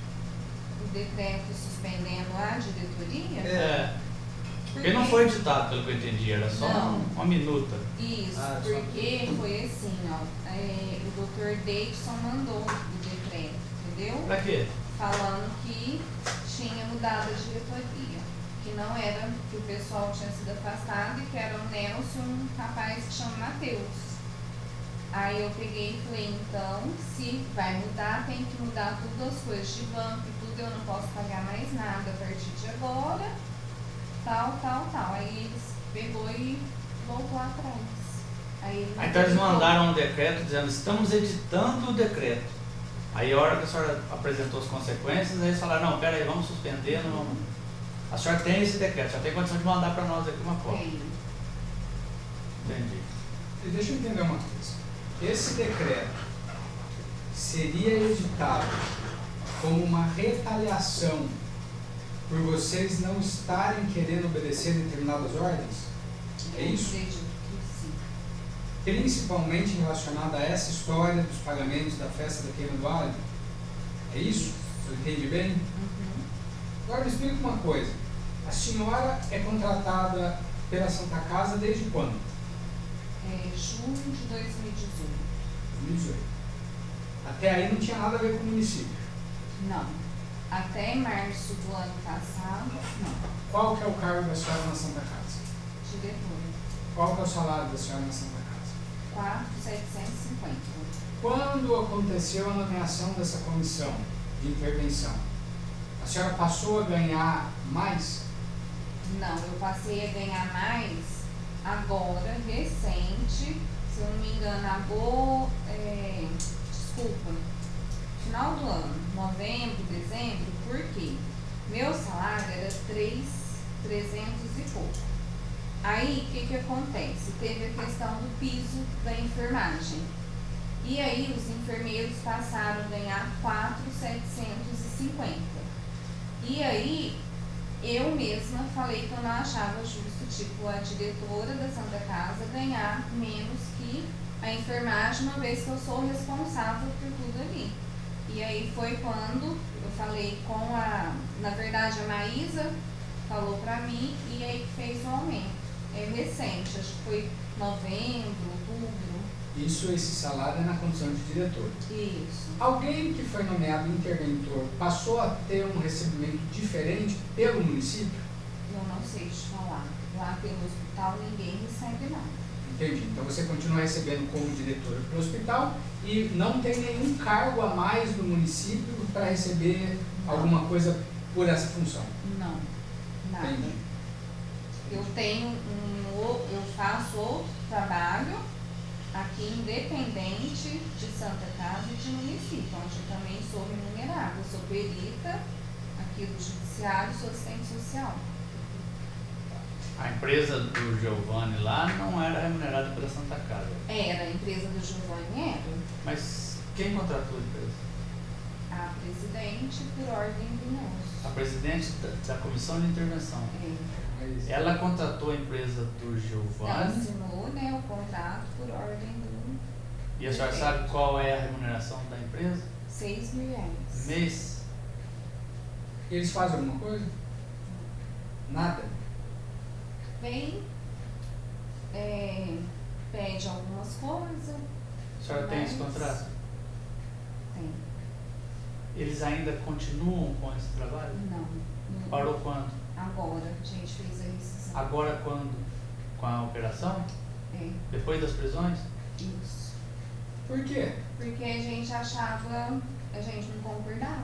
o decreto suspendendo a diretoria. Porque não foi editado, pelo que eu entendi, era só uma minuta. Isso, porque foi assim, ó, o Dr. Davidson mandou o decreto, entendeu? Pra quê? Falando que tinha mudado a diretoria, que não era, que o pessoal tinha sido afastado e que era o Nelson, um rapaz que chama Matheus. Aí eu peguei e falei, então, se vai mudar, tem que mudar tudo, as coisas de banco e tudo, eu não posso pagar mais nada a partir de agora, tal. Aí eles pegou e voltou atrás. Aí então eles mandaram um decreto dizendo, estamos editando o decreto. Aí a hora que a senhora apresentou as consequências, aí eles falaram, não, peraí, vamos suspender, não vamos. A senhora tem esse decreto, já tem condição de mandar para nós aqui uma cópia. Entendi. E deixa eu entender uma coisa. Esse decreto seria editado como uma retaliação por vocês não estarem querendo obedecer determinadas ordens? É isso? Eu acredito que sim. Principalmente relacionado a essa história dos pagamentos da festa da queima do alho? É isso? Eu entendi bem? Uhum. Agora me explica uma coisa. A senhora é contratada pela Santa Casa desde quando? Junho de 2018. 2018. Até aí não tinha nada a ver com o município. Não. Até março do ano passado, não. Qual que é o cargo da senhora na Santa Casa? Diretora. Qual que é o salário da senhora na Santa Casa? 4.750. Quando aconteceu a nomeação dessa comissão de intervenção, a senhora passou a ganhar mais? Não, eu passei a ganhar mais agora, recente, se eu não me engano, final do ano, novembro, dezembro, porque meu salário era 3.300 e pouco. Aí, o que acontece? Teve a questão do piso da enfermagem. E aí, os enfermeiros passaram a ganhar 4.750. E aí, eu mesma falei que eu não achava justo, tipo, a diretora da Santa Casa ganhar menos que a enfermagem, uma vez que eu sou responsável por tudo ali. E aí foi quando eu falei com na verdade, a Maísa falou pra mim e aí fez o aumento. É recente, acho que foi novembro, outubro. Isso, esse salário é na condição de diretor. Isso. Alguém que foi nomeado interventor passou a ter um recebimento diferente pelo município? Eu não sei te falar. Lá pelo hospital ninguém recebe nada. Entendi. Então você continua recebendo como diretora pelo hospital e não tem nenhum cargo a mais no município para receber alguma coisa por essa função? Não, nada. Entendi. Eu tenho eu faço outro trabalho aqui independente de Santa Casa e de município, onde eu também sou remunerada. Eu sou perita aqui do judiciário, sou assistente social. A empresa do Giovanni lá não era remunerada pela Santa Casa. Era, a empresa do Giovanni era. Mas quem contratou a empresa? A presidente por ordem do Nelson. A presidente da comissão de intervenção. Ela contratou a empresa do Ela Giovanni. assinou, né, o contrato por ordem do... E a senhora sabe qual é a remuneração da empresa? R$6.000. Mês? Eles fazem alguma coisa? Nada? Vem, pede algumas coisas. A senhora tem esse contrato? Tem. Eles ainda continuam com esse trabalho? Não. Parou quando? Agora, a gente fez a rescisão. Agora quando? Com a operação? É, Depois das prisões? Por quê? porque a gente achava, a gente não concordava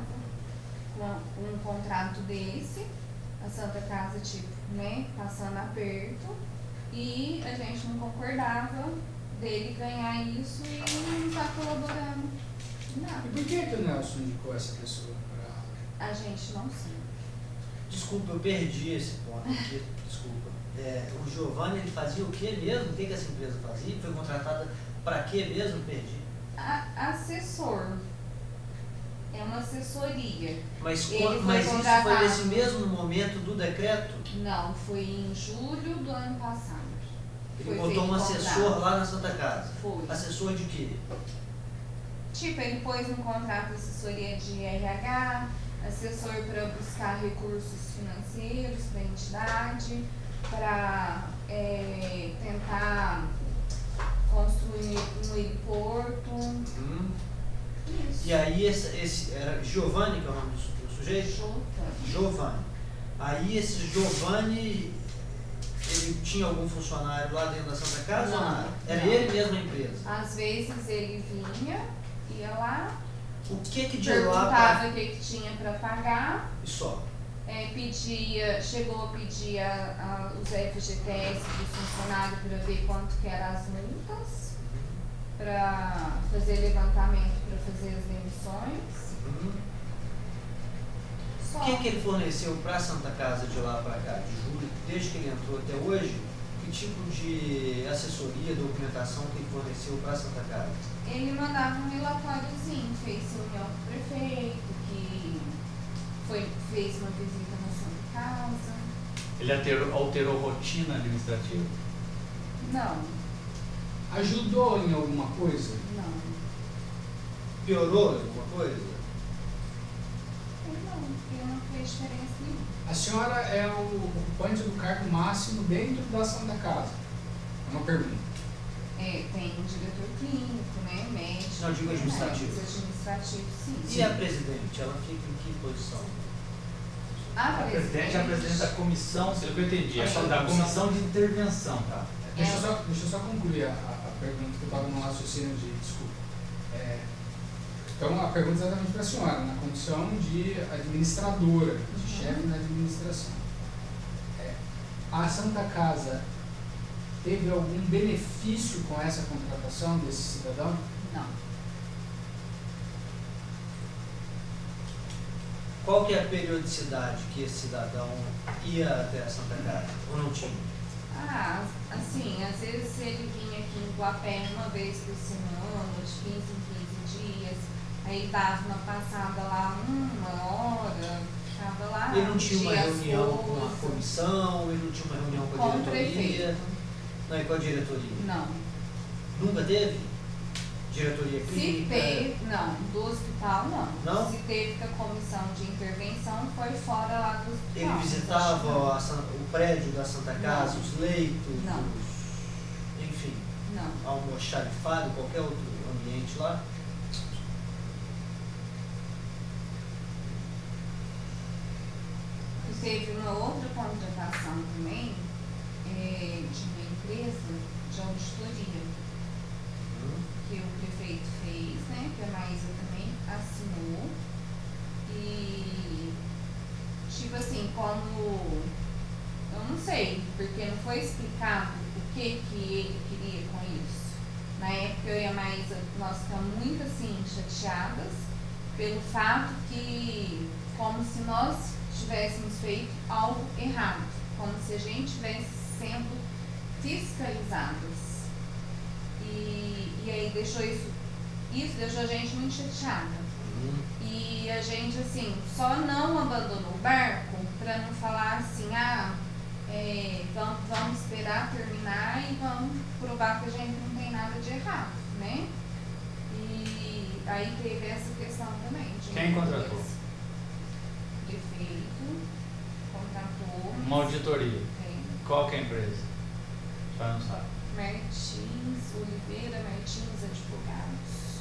com um contrato desse, a Santa Casa, tipo, né, passando aperto, e a gente não concordava dele ganhar isso e não tá colaborando em nada. E por que o Nelson indicou essa pessoa para... A gente não sabe. Desculpa, eu perdi esse ponto aqui, desculpa. O Giovanni, ele fazia o que mesmo? O que essa empresa fazia? Foi contratada para quê mesmo? Perdi. Assessor. É uma assessoria. Mas Ele foi isso foi contratado. nesse mesmo momento do decreto? Não, foi em julho do ano passado. Ele Foi botou feito um o assessor contrato. lá na Santa Casa. Foi. Assessor de quê? Tipo, ele pôs um contrato de assessoria de RH, assessor para buscar recursos financeiros para a entidade, para tentar construir um heliporto. Isso. E aí esse era Giovanni, que é o nome do sujeito? Giovanni. Aí esse Giovanni, ele tinha algum funcionário lá dentro da Santa Casa ou Não, nada? Era não. ele mesmo a empresa? Às vezes ele vinha, ia lá, O que de lá perguntava pra... o que tinha para pagar, E só? chegou a pedir os FGTS dos funcionários para ver quanto que eram as multas, para fazer levantamento, para fazer as demissões. Só. O que ele forneceu para a Santa Casa de lá para cá, de julho, desde que ele entrou até hoje? Que tipo de assessoria, documentação que ele forneceu para a Santa Casa? Ele mandava um relatóriozinho, fez reunião com o prefeito, que fez uma visita na Santa Casa. Ele alterou rotina administrativa? Não, Ajudou em alguma coisa? não. Piorou alguma coisa? Não, porque não fez diferença nenhuma. A senhora é o ocupante do cargo máximo dentro da Santa Casa? É uma pergunta. Tem um diretor clínico, né, médico. Não, digo administrativo. Administrativo, sim. E a presidente, ela fica em que posição? A presidente é a presidente da comissão, pelo que eu entendi, da comissão de intervenção, tá? Deixa eu só concluir a pergunta que eu estava no raciocínio de desculpa. Então a pergunta é exatamente para a senhora, na condição de administradora, de chefe da administração. A Santa Casa teve algum benefício com essa contratação desse cidadão? Não. Qual que é a periodicidade que esse cidadão ia até a Santa Casa? Ou não tinha? Assim, às vezes ele vinha aqui em Guapé uma vez por semana, de 15 em 15 dias, aí dava uma passada lá 1 hora, ficava lá. Ele não tinha uma pedia as reunião com a coisas. comissão, ele não tinha uma reunião com a Com o diretoria? prefeito. Não, e com a diretoria? Não. Nunca teve? Diretoria Se clínica? teve, não, do hospital não. Não? Se teve com a comissão de intervenção, foi fora lá do hospital. Ele visitava o prédio da Santa Casa, Não. os leitos, Não. enfim, Não. almoxarifado, qualquer outro ambiente lá? E teve uma outra contratação também, de uma empresa de auditoria, que o prefeito fez, né, que a Maísa também assinou. E, tipo assim, como, eu não sei, porque não foi explicado o que ele queria com isso. Na época eu e a Maísa, nós ficamos muito assim, chateadas, pelo fato que, como se nós tivéssemos feito algo errado, como se a gente estivesse sendo fiscalizadas. E aí deixou isso deixou a gente muito chateada. E a gente, assim, só não abandonou o barco para não falar assim, vamos esperar terminar e vamos provar que a gente não tem nada de errado, né? E aí teve essa questão também. Quem contratou? O prefeito contratou. Uma auditoria. Qual que é a empresa? A senhora não sabe. Martins Oliveira, Martins Advogados.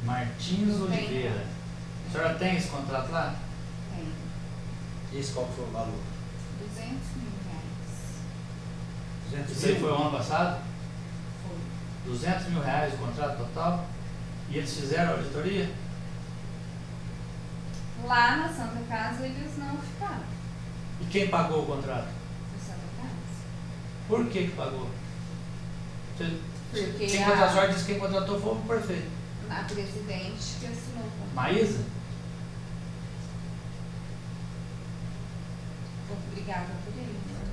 Martins Não tem, Oliveira. não. A senhora tem esse contrato lá? Tem E esse qual foi o valor? 200 mil reais. 200 Isso aí mil? foi o ano passado? Foi. 200 mil reais o contrato total? E eles fizeram a auditoria? lá na Santa Casa eles não ficaram. E quem pagou o contrato? Na Santa Casa. Por que pagou? Porque Quem contra a sorte disse que quem contratou foi o prefeito. a presidente que assinou o contrato. Maísa? Obrigada por ele. Né?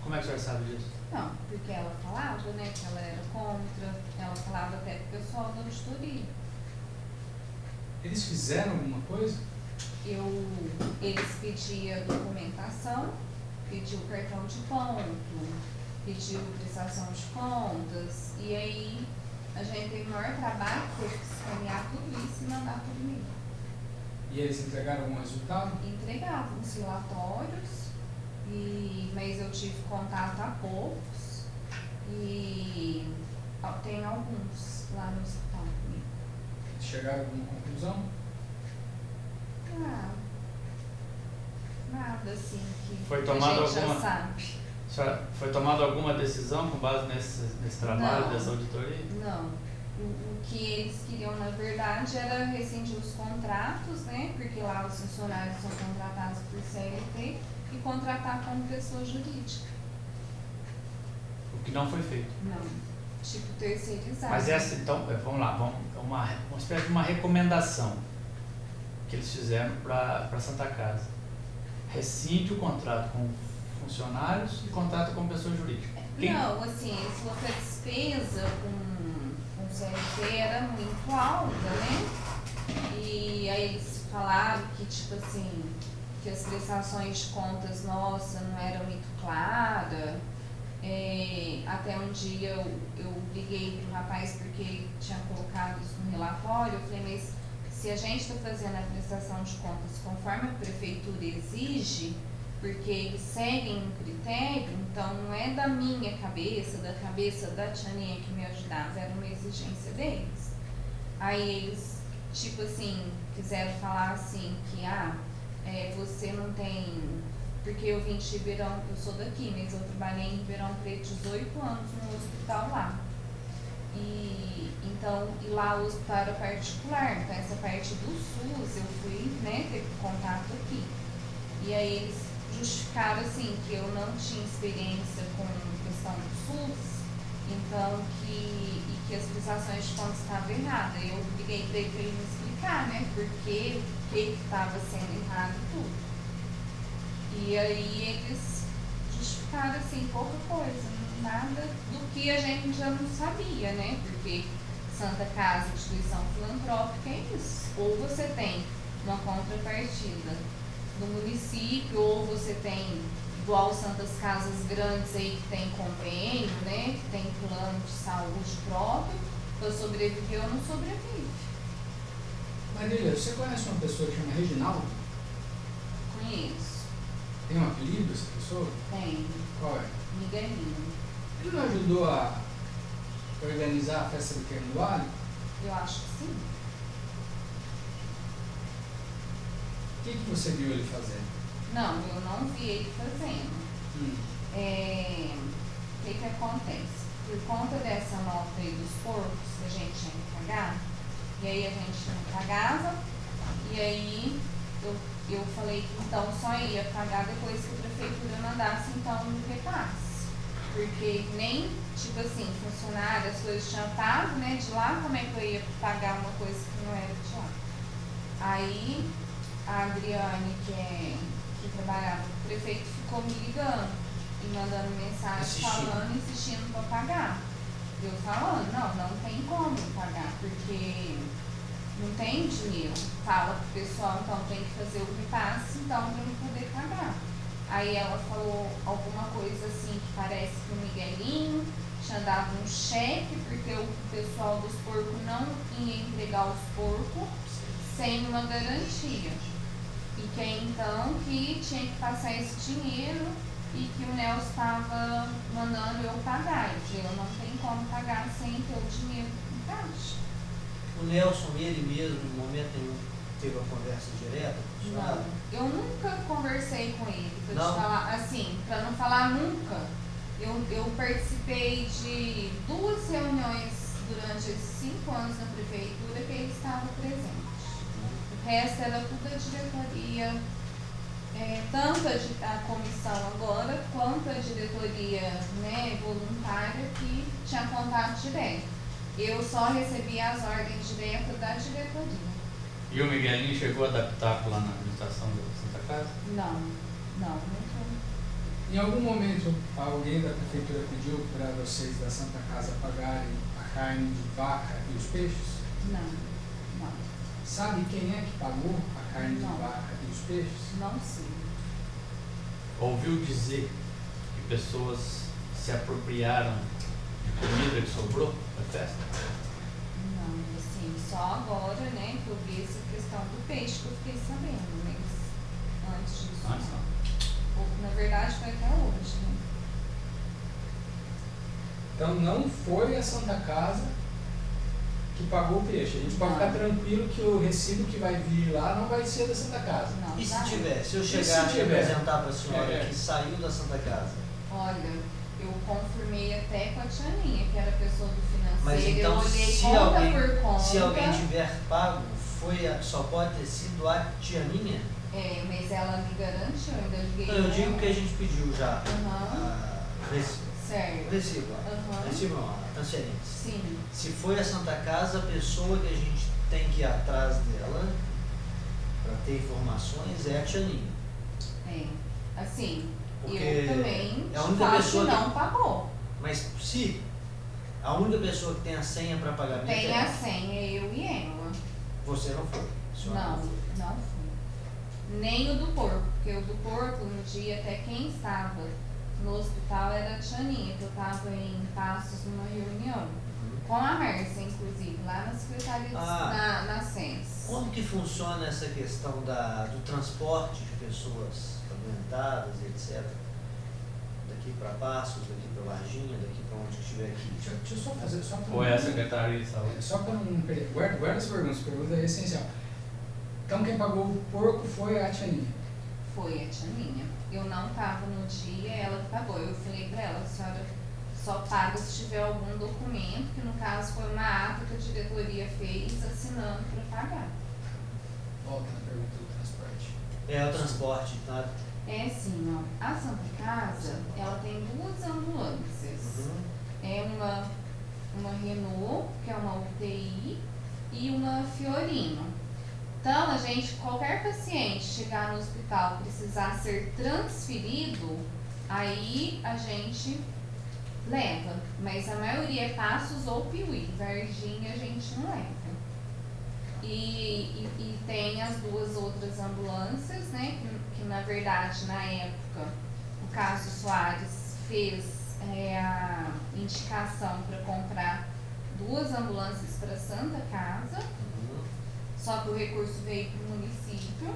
Como é que a senhora sabe disso? Não, porque ela falava, né, que ela era contra, ela falava até pro pessoal da auditoria. Eles fizeram alguma coisa? Eles pediam documentação, pediu cartão de ponto, pediu prestação de contas, e aí a gente teve o maior trabalho, teve que escanear tudo isso e mandar por e-mail. E eles entregaram algum resultado? Entregavam os relatórios, mas eu tive contato a poucos e tem alguns lá no hospital comigo. Chegaram a alguma conclusão? Nada assim que Foi a tomada gente alguma- já sabe. Senhora, foi tomada alguma decisão com base nesse trabalho Não. dessa auditoria? Não. O que eles queriam, na verdade, era rescindir os contratos, né? Porque lá os funcionários são contratados por CLT e contratar como pessoa jurídica. O que não foi feito. Não. Tipo terceirizado. Mas essa, então, vamos lá, uma espécie de uma recomendação que eles fizeram para a Santa Casa. Rescinde o contrato com funcionários e contrato com pessoa jurídica. Não, assim, eles falaram que a despesa com CLT era muito alta, né? E aí eles falaram que, tipo assim, que as prestações de contas nossas não eram muito claras. Até um dia eu liguei pro rapaz porque ele tinha colocado isso no relatório. Eu falei, mas se a gente está fazendo a prestação de contas conforme a prefeitura exige, porque eles seguem um critério, então não é da minha cabeça, da cabeça da Tianinha que me ajudava, era uma exigência deles. Aí eles, tipo assim, quiseram falar assim que, você não tem... Porque eu vim de Ribeirão, eu sou daqui, mas eu trabalhei em Ribeirão Preto 18 anos no hospital lá. E lá o hospital era particular, então essa parte do SUS eu fui, né, ter contato aqui. E aí eles justificaram assim que eu não tinha experiência com questão do SUS, então que as prestações de contas estavam erradas. Eu liguei para ele me explicar, né, por que estava sendo errado tudo. E aí eles justificaram assim pouca coisa, nada do que a gente já não sabia, né, porque Santa Casa, instituição filantrópica, é isso. Ou você tem uma contrapartida do município, ou você tem, igual Santas Casas grandes aí que tem convênio, né, que tem plano de saúde próprio, para sobreviver ou não sobrevive. Marília, você conhece uma pessoa que chama Reginaldo? Conheço. Tem um apelido essa pessoa? Tem. Qual é? Miguelinho. Ele não ajudou a organizar a festa do Queiro do Alho? Eu acho que sim. O que você viu ele fazendo? Não, eu não vi ele fazendo. O que acontece? Por conta dessa nota aí dos porcos que a gente tinha que pagar, e aí a gente não pagava, e aí eu falei que então só ia pagar depois que a prefeitura mandasse então um repasse. Porque nem, tipo assim, funcionário, as coisas tinham pago, né, de lá, como é que eu ia pagar uma coisa que não era de lá? Aí a Adriane, que trabalhava com o prefeito, ficou me ligando e mandando mensagem falando, insistindo para pagar. Eu falando, não tem como pagar, porque não tem dinheiro. Fala pro pessoal, então tem que fazer o repasse, então para eu poder pagar. Aí ela falou alguma coisa assim que parece que o Miguelinho tinha dado um cheque, porque o pessoal dos porcos não ia entregar os porcos sem uma garantia. E que então que tinha que passar esse dinheiro e que o Nelson estava mandando eu pagar. Eu não tenho como pagar sem ter o dinheiro em caixa. O Nelson, ele mesmo, no momento nenhum, teve uma conversa direta com o senhor? Não, eu nunca conversei com ele, pra Não? te falar, assim, pra não falar nunca, eu participei de 2 reuniões durante esses 5 anos na prefeitura que ele estava presente. O resto era tudo a diretoria, tanto a comissão agora, quanto a diretoria, né, voluntária, que tinha contato direto. Eu só recebia as ordens diretas da diretoria. E o Miguelinho chegou a adaptar lá na administração da Santa Casa? Não foi. Em algum momento, alguém da prefeitura pediu para vocês da Santa Casa pagarem a carne de vaca e os peixes? Não. Sabe quem é que pagou a carne de vaca e os peixes? Não sei. Ouviu dizer que pessoas se apropriaram de comida que sobrou da festa? Não, assim, só agora, né, que eu vi essa questão do peixe que eu fiquei sabendo, mas antes disso. Antes não. Na verdade foi até hoje, né? Então não foi a Santa Casa que pagou o peixe. A gente pode ficar tranquilo que o recibo que vai vir lá não vai ser da Santa Casa. Não, E se vai. tiver? Se eu E chegar se e tiver? apresentar para a senhora É. que saiu da Santa Casa, Olha, eu confirmei até com a Tianinha, que era a pessoa do financeiro. mas então eu olhei se conta alguém, por conta. se alguém tiver pago, só pode ter sido a Tianinha? Mas ela me garantiu, eu ainda liguei. Não, eu pra digo ela. que a gente pediu já Aham. o Certo. recibo, Aham. recibo não, a transferência. Sim. Se foi a Santa Casa, a pessoa que a gente tem que ir atrás dela para ter informações é a Tianinha. Assim, Porque eu também é a única falo pessoa que que- não pagou. Mas se a única pessoa que tem a senha para pagamento Tem é a senha, eu e ela. você não foi. A senhora Não, foi. não fui. Nem o do porco, porque o do porco, no dia, até quem estava no hospital era a Tianinha, que eu estava em Passos numa reunião. Uhum. Com a Márcia, inclusive, lá na secretaria, na SENS. Como que funciona essa questão do transporte de pessoas adoentadas e etc? Daqui para Passos, daqui para Varginha, daqui para onde estiver aqui. Deixa eu só fazer, só para Ou é a Secretaria de Saúde? Só para não perder. Guarda essa pergunta é essencial. Então quem pagou o porco foi a Tianinha. Foi a Tianinha. Eu não estava no dia, ela que pagou. Eu falei para ela, a senhora só paga se tiver algum documento, que no caso foi uma ata que a diretoria fez assinando para pagar. Volta na pergunta do transporte. É o transporte, tá? É assim, ó, a Santa Casa, ela tem duas ambulâncias. Uhum. É uma Renault, que é uma UTI, e uma Fiorino. Então, a gente, qualquer paciente chegar no hospital precisar ser transferido, aí a gente leva. Mas a maioria é Passos ou Piuí. Varginha a gente não leva. E tem as duas outras ambulâncias, né? Que na verdade, na época, o Cássio Soares fez a indicação para comprar duas ambulâncias para Santa Casa. Uhum. Só que o recurso veio para o município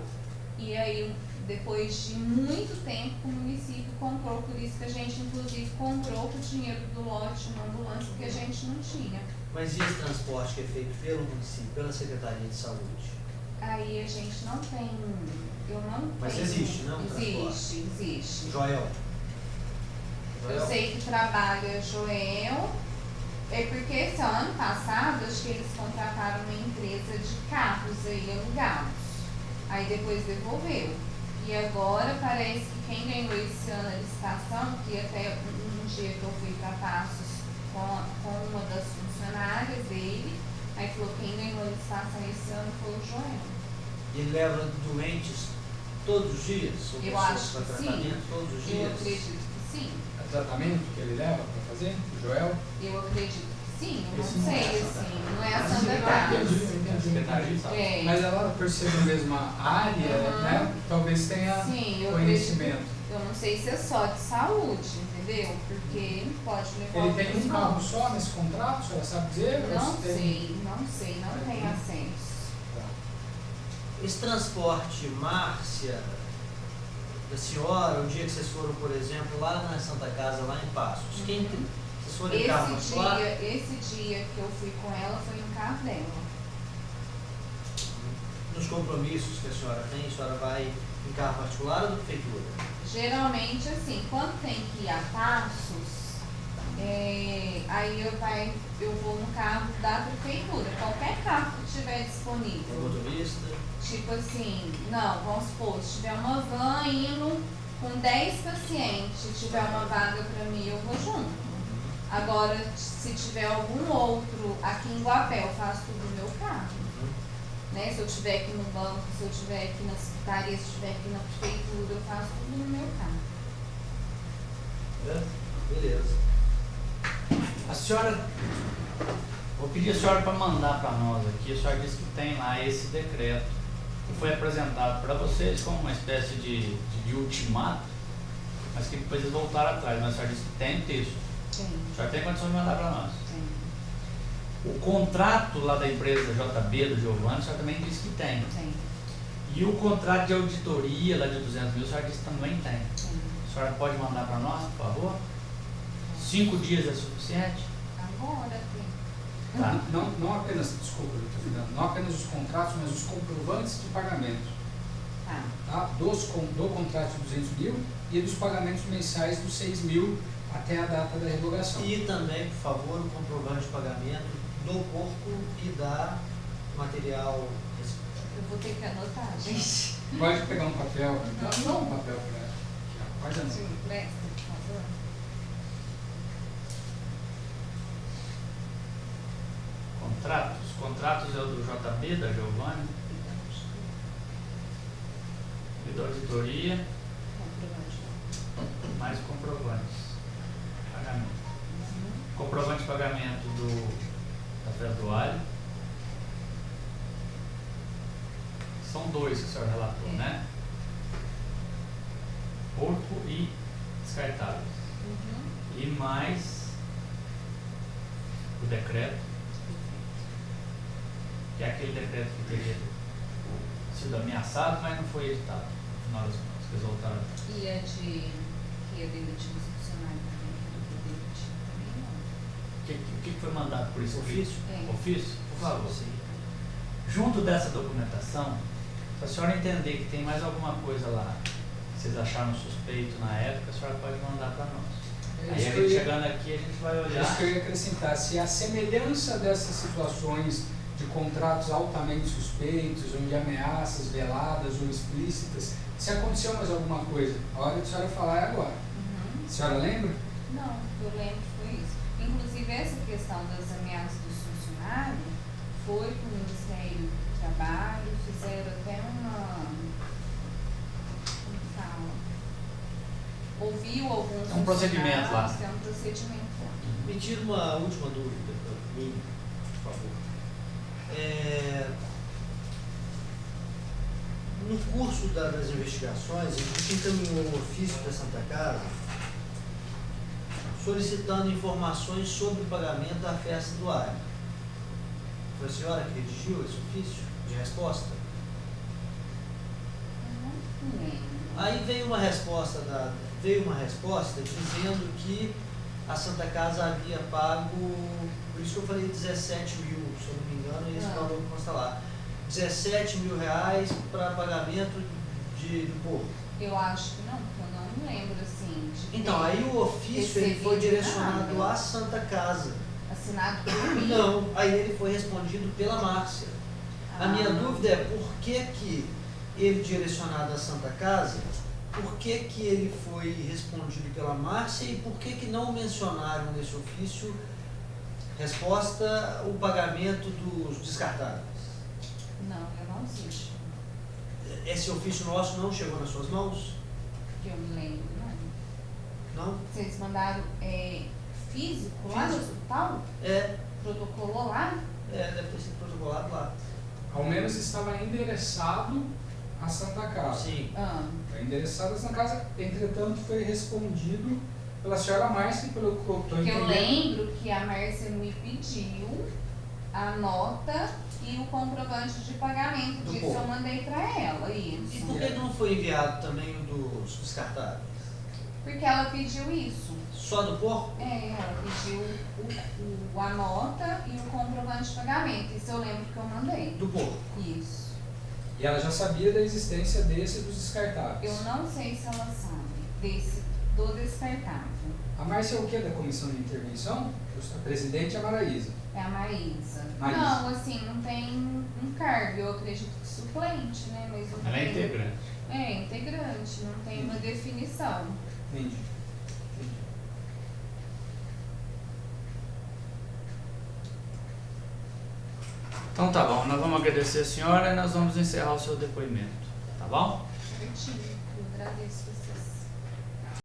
e aí, depois de muito tempo, o município comprou, por isso que a gente, inclusive, comprou com o dinheiro do lote uma ambulância que a gente não tinha. Mas e esse transporte que é feito pelo município, pela Secretaria de Saúde? Aí a gente não tem, eu não Mas tenho. existe, não, o transporte? Existe. Joel? Eu sei que trabalha Joel, é porque esse ano passado, acho que eles contrataram uma empresa de carros aí alugados. Aí depois devolveu. E agora parece que quem ganhou esse ano a licitação, que até um dia que eu fui para Passos com uma das funcionárias dele, aí falou que quem ganhou a licitação esse ano foi o Joel. E ele leva doentes todos os dias? Ou Eu pessoas acho para que tratamento sim. todos os Eu dias? acredito que sim. É tratamento que ele leva para fazer? O Joel? Eu acredito que sim, eu Esse não não é sei, a Santa assim, Casa. não é a Mas Santa ele Casa. Entendi. Secretaria de Saúde. É. Mas ela, por ser da mesma área, Uhum. né? Talvez tenha Sim, eu conhecimento. acredito. Eu não sei se é só de saúde, entendeu? Porque pode levar Ele tem outros um carro nomes. só nesse contrato, a senhora sabe dizer? Ou Não se tem- sei, não tem acesso. Tá. Esse transporte, Márcia, da senhora, o dia que vocês foram, por exemplo, lá na Santa Casa, lá em Passos, quem Uhum. vocês foram em carro particular? Esse dia que eu fui com ela foi no carro dela. Nos compromissos que a senhora tem, a senhora vai em carro particular ou da prefeitura? Geralmente, assim, quando tem que ir a Passos, aí eu vou no carro da prefeitura, qualquer carro que estiver Tem disponível. motorista? motorista. Tipo assim, não, vamos supor, se tiver uma van indo com 10 pacientes, se tiver uma vaga para mim, eu vou junto. Agora, se tiver algum outro aqui em Guapé, eu faço tudo no meu carro. Né? Se eu estiver aqui no banco, se eu estiver aqui na secretaria, se eu estiver aqui na prefeitura, eu faço tudo no meu carro. Beleza. A senhora, vou pedir a senhora para mandar para nós aqui, a senhora disse que tem lá esse decreto que foi apresentado para vocês como uma espécie de ultimato, mas que depois eles voltaram atrás, mas a senhora disse que tem texto. Tem, A senhora tem condição de mandar para nós. tem. O contrato lá da empresa JB do Giovanni, a senhora também disse que tem. Tem, E o contrato de auditoria lá de 200 mil, a senhora disse que também tem. tem. A senhora pode mandar para nós, por favor? 5 dias é suficiente? Agora tem. Tá. Não apenas, desculpa, Fernando, não apenas os contratos, mas os comprovantes de pagamento. Tá. Tá? Do contrato de 200 mil e dos pagamentos mensais dos 6 mil até a data da revogação. E também, por favor, o comprovante de pagamento do porco e da material. Eu vou ter que anotar, gente. Pode pegar um papel, não um papel para pode anotar. Sim, presta, por favor. Contratos é o do JB, da Giovanni, e da auditoria, Comprovante. mais comprovantes. Pagamento. Uhum. Comprovante de pagamento da Festa do Alho. São 2 que a senhora relatou, É. né? Porco e descartáveis. Uhum. E mais o decreto, que é aquele decreto que teria sido ameaçado, mas não foi editado. No final das contas, eles voltaram. E é de que é demitido os funcionários também, que é demitido também, não. O que foi mandado por escrito? Ofício? É. Ofício? Por favor. Sim. Junto dessa documentação, se a senhora entender que tem mais alguma coisa lá que vocês acharam suspeito na época, a senhora pode mandar para nós. É Aí a isso que gente eu ia- chegando aqui, a gente vai olhar. Isso que eu ia acrescentar, se a semelhança dessas situações de contratos altamente suspeitos, ou de ameaças veladas ou explícitas, se aconteceu mais alguma coisa, a hora de a senhora falar é agora. Uhum. A senhora lembra? Não, eu lembro que foi isso. Inclusive, essa questão das ameaças dos funcionários foi para o Ministério do Trabalho, fizeram até uma. Como que fala? Ouviu alguns. É um procedimento lá. funcionários, É um procedimento lá. Me tira uma última dúvida para mim, por favor. No curso das investigações, a gente encaminhou um ofício da Santa Casa solicitando informações sobre o pagamento da festa do Alho. Foi a senhora que redigiu esse ofício de resposta? Eu não lembro. Aí veio uma resposta dizendo que a Santa Casa havia pago, por isso que eu falei 17 mil, se eu não me engano, é esse valor que consta lá. 17 mil reais para pagamento do porco. Eu acho que não, porque eu não lembro assim. De Então, ter aí o ofício ele foi recebido direcionado nada. à Santa Casa. Assinado por mim. Não, aí ele foi respondido pela Márcia. A minha dúvida é por que ele direcionado à Santa Casa, por que ele foi respondido pela Márcia e por que não mencionaram nesse ofício resposta o pagamento dos descartáveis? Não, eu não sei. Esse ofício nosso não chegou nas suas mãos? Que eu me lembro, não. Não? Vocês mandaram físico lá no Físico. hospital? Protocolou lá? Deve ter sido protocolado lá. Ao menos estava endereçado a Santa Casa. Sim. Foi endereçado a Santa Casa, entretanto foi respondido pela senhora Márcia, pelo que eu estou Porque eu entendendo. lembro que a Márcia me pediu a nota e o comprovante de pagamento Do disso povo. eu mandei para ela, E isso. por que não foi enviado também o dos descartáveis? Porque ela pediu isso. Só do porco? Ela pediu a nota e o comprovante de pagamento. Isso eu lembro que eu mandei. Do porco. Isso. E ela já sabia da existência desse dos descartáveis. Eu não sei se ela sabe do descartável. A Márcia é o que da comissão de intervenção? A presidente é a Maraísa. É a Maísa. Maísa. Não, assim, não tem um cargo, eu acredito que suplente, né? Mas não Ela é tem- integrante. É, integrante, não tem uma definição. Entendi. Então tá bom, nós vamos agradecer a senhora e nós vamos encerrar o seu depoimento. Tá bom? Certinho. Eu agradeço.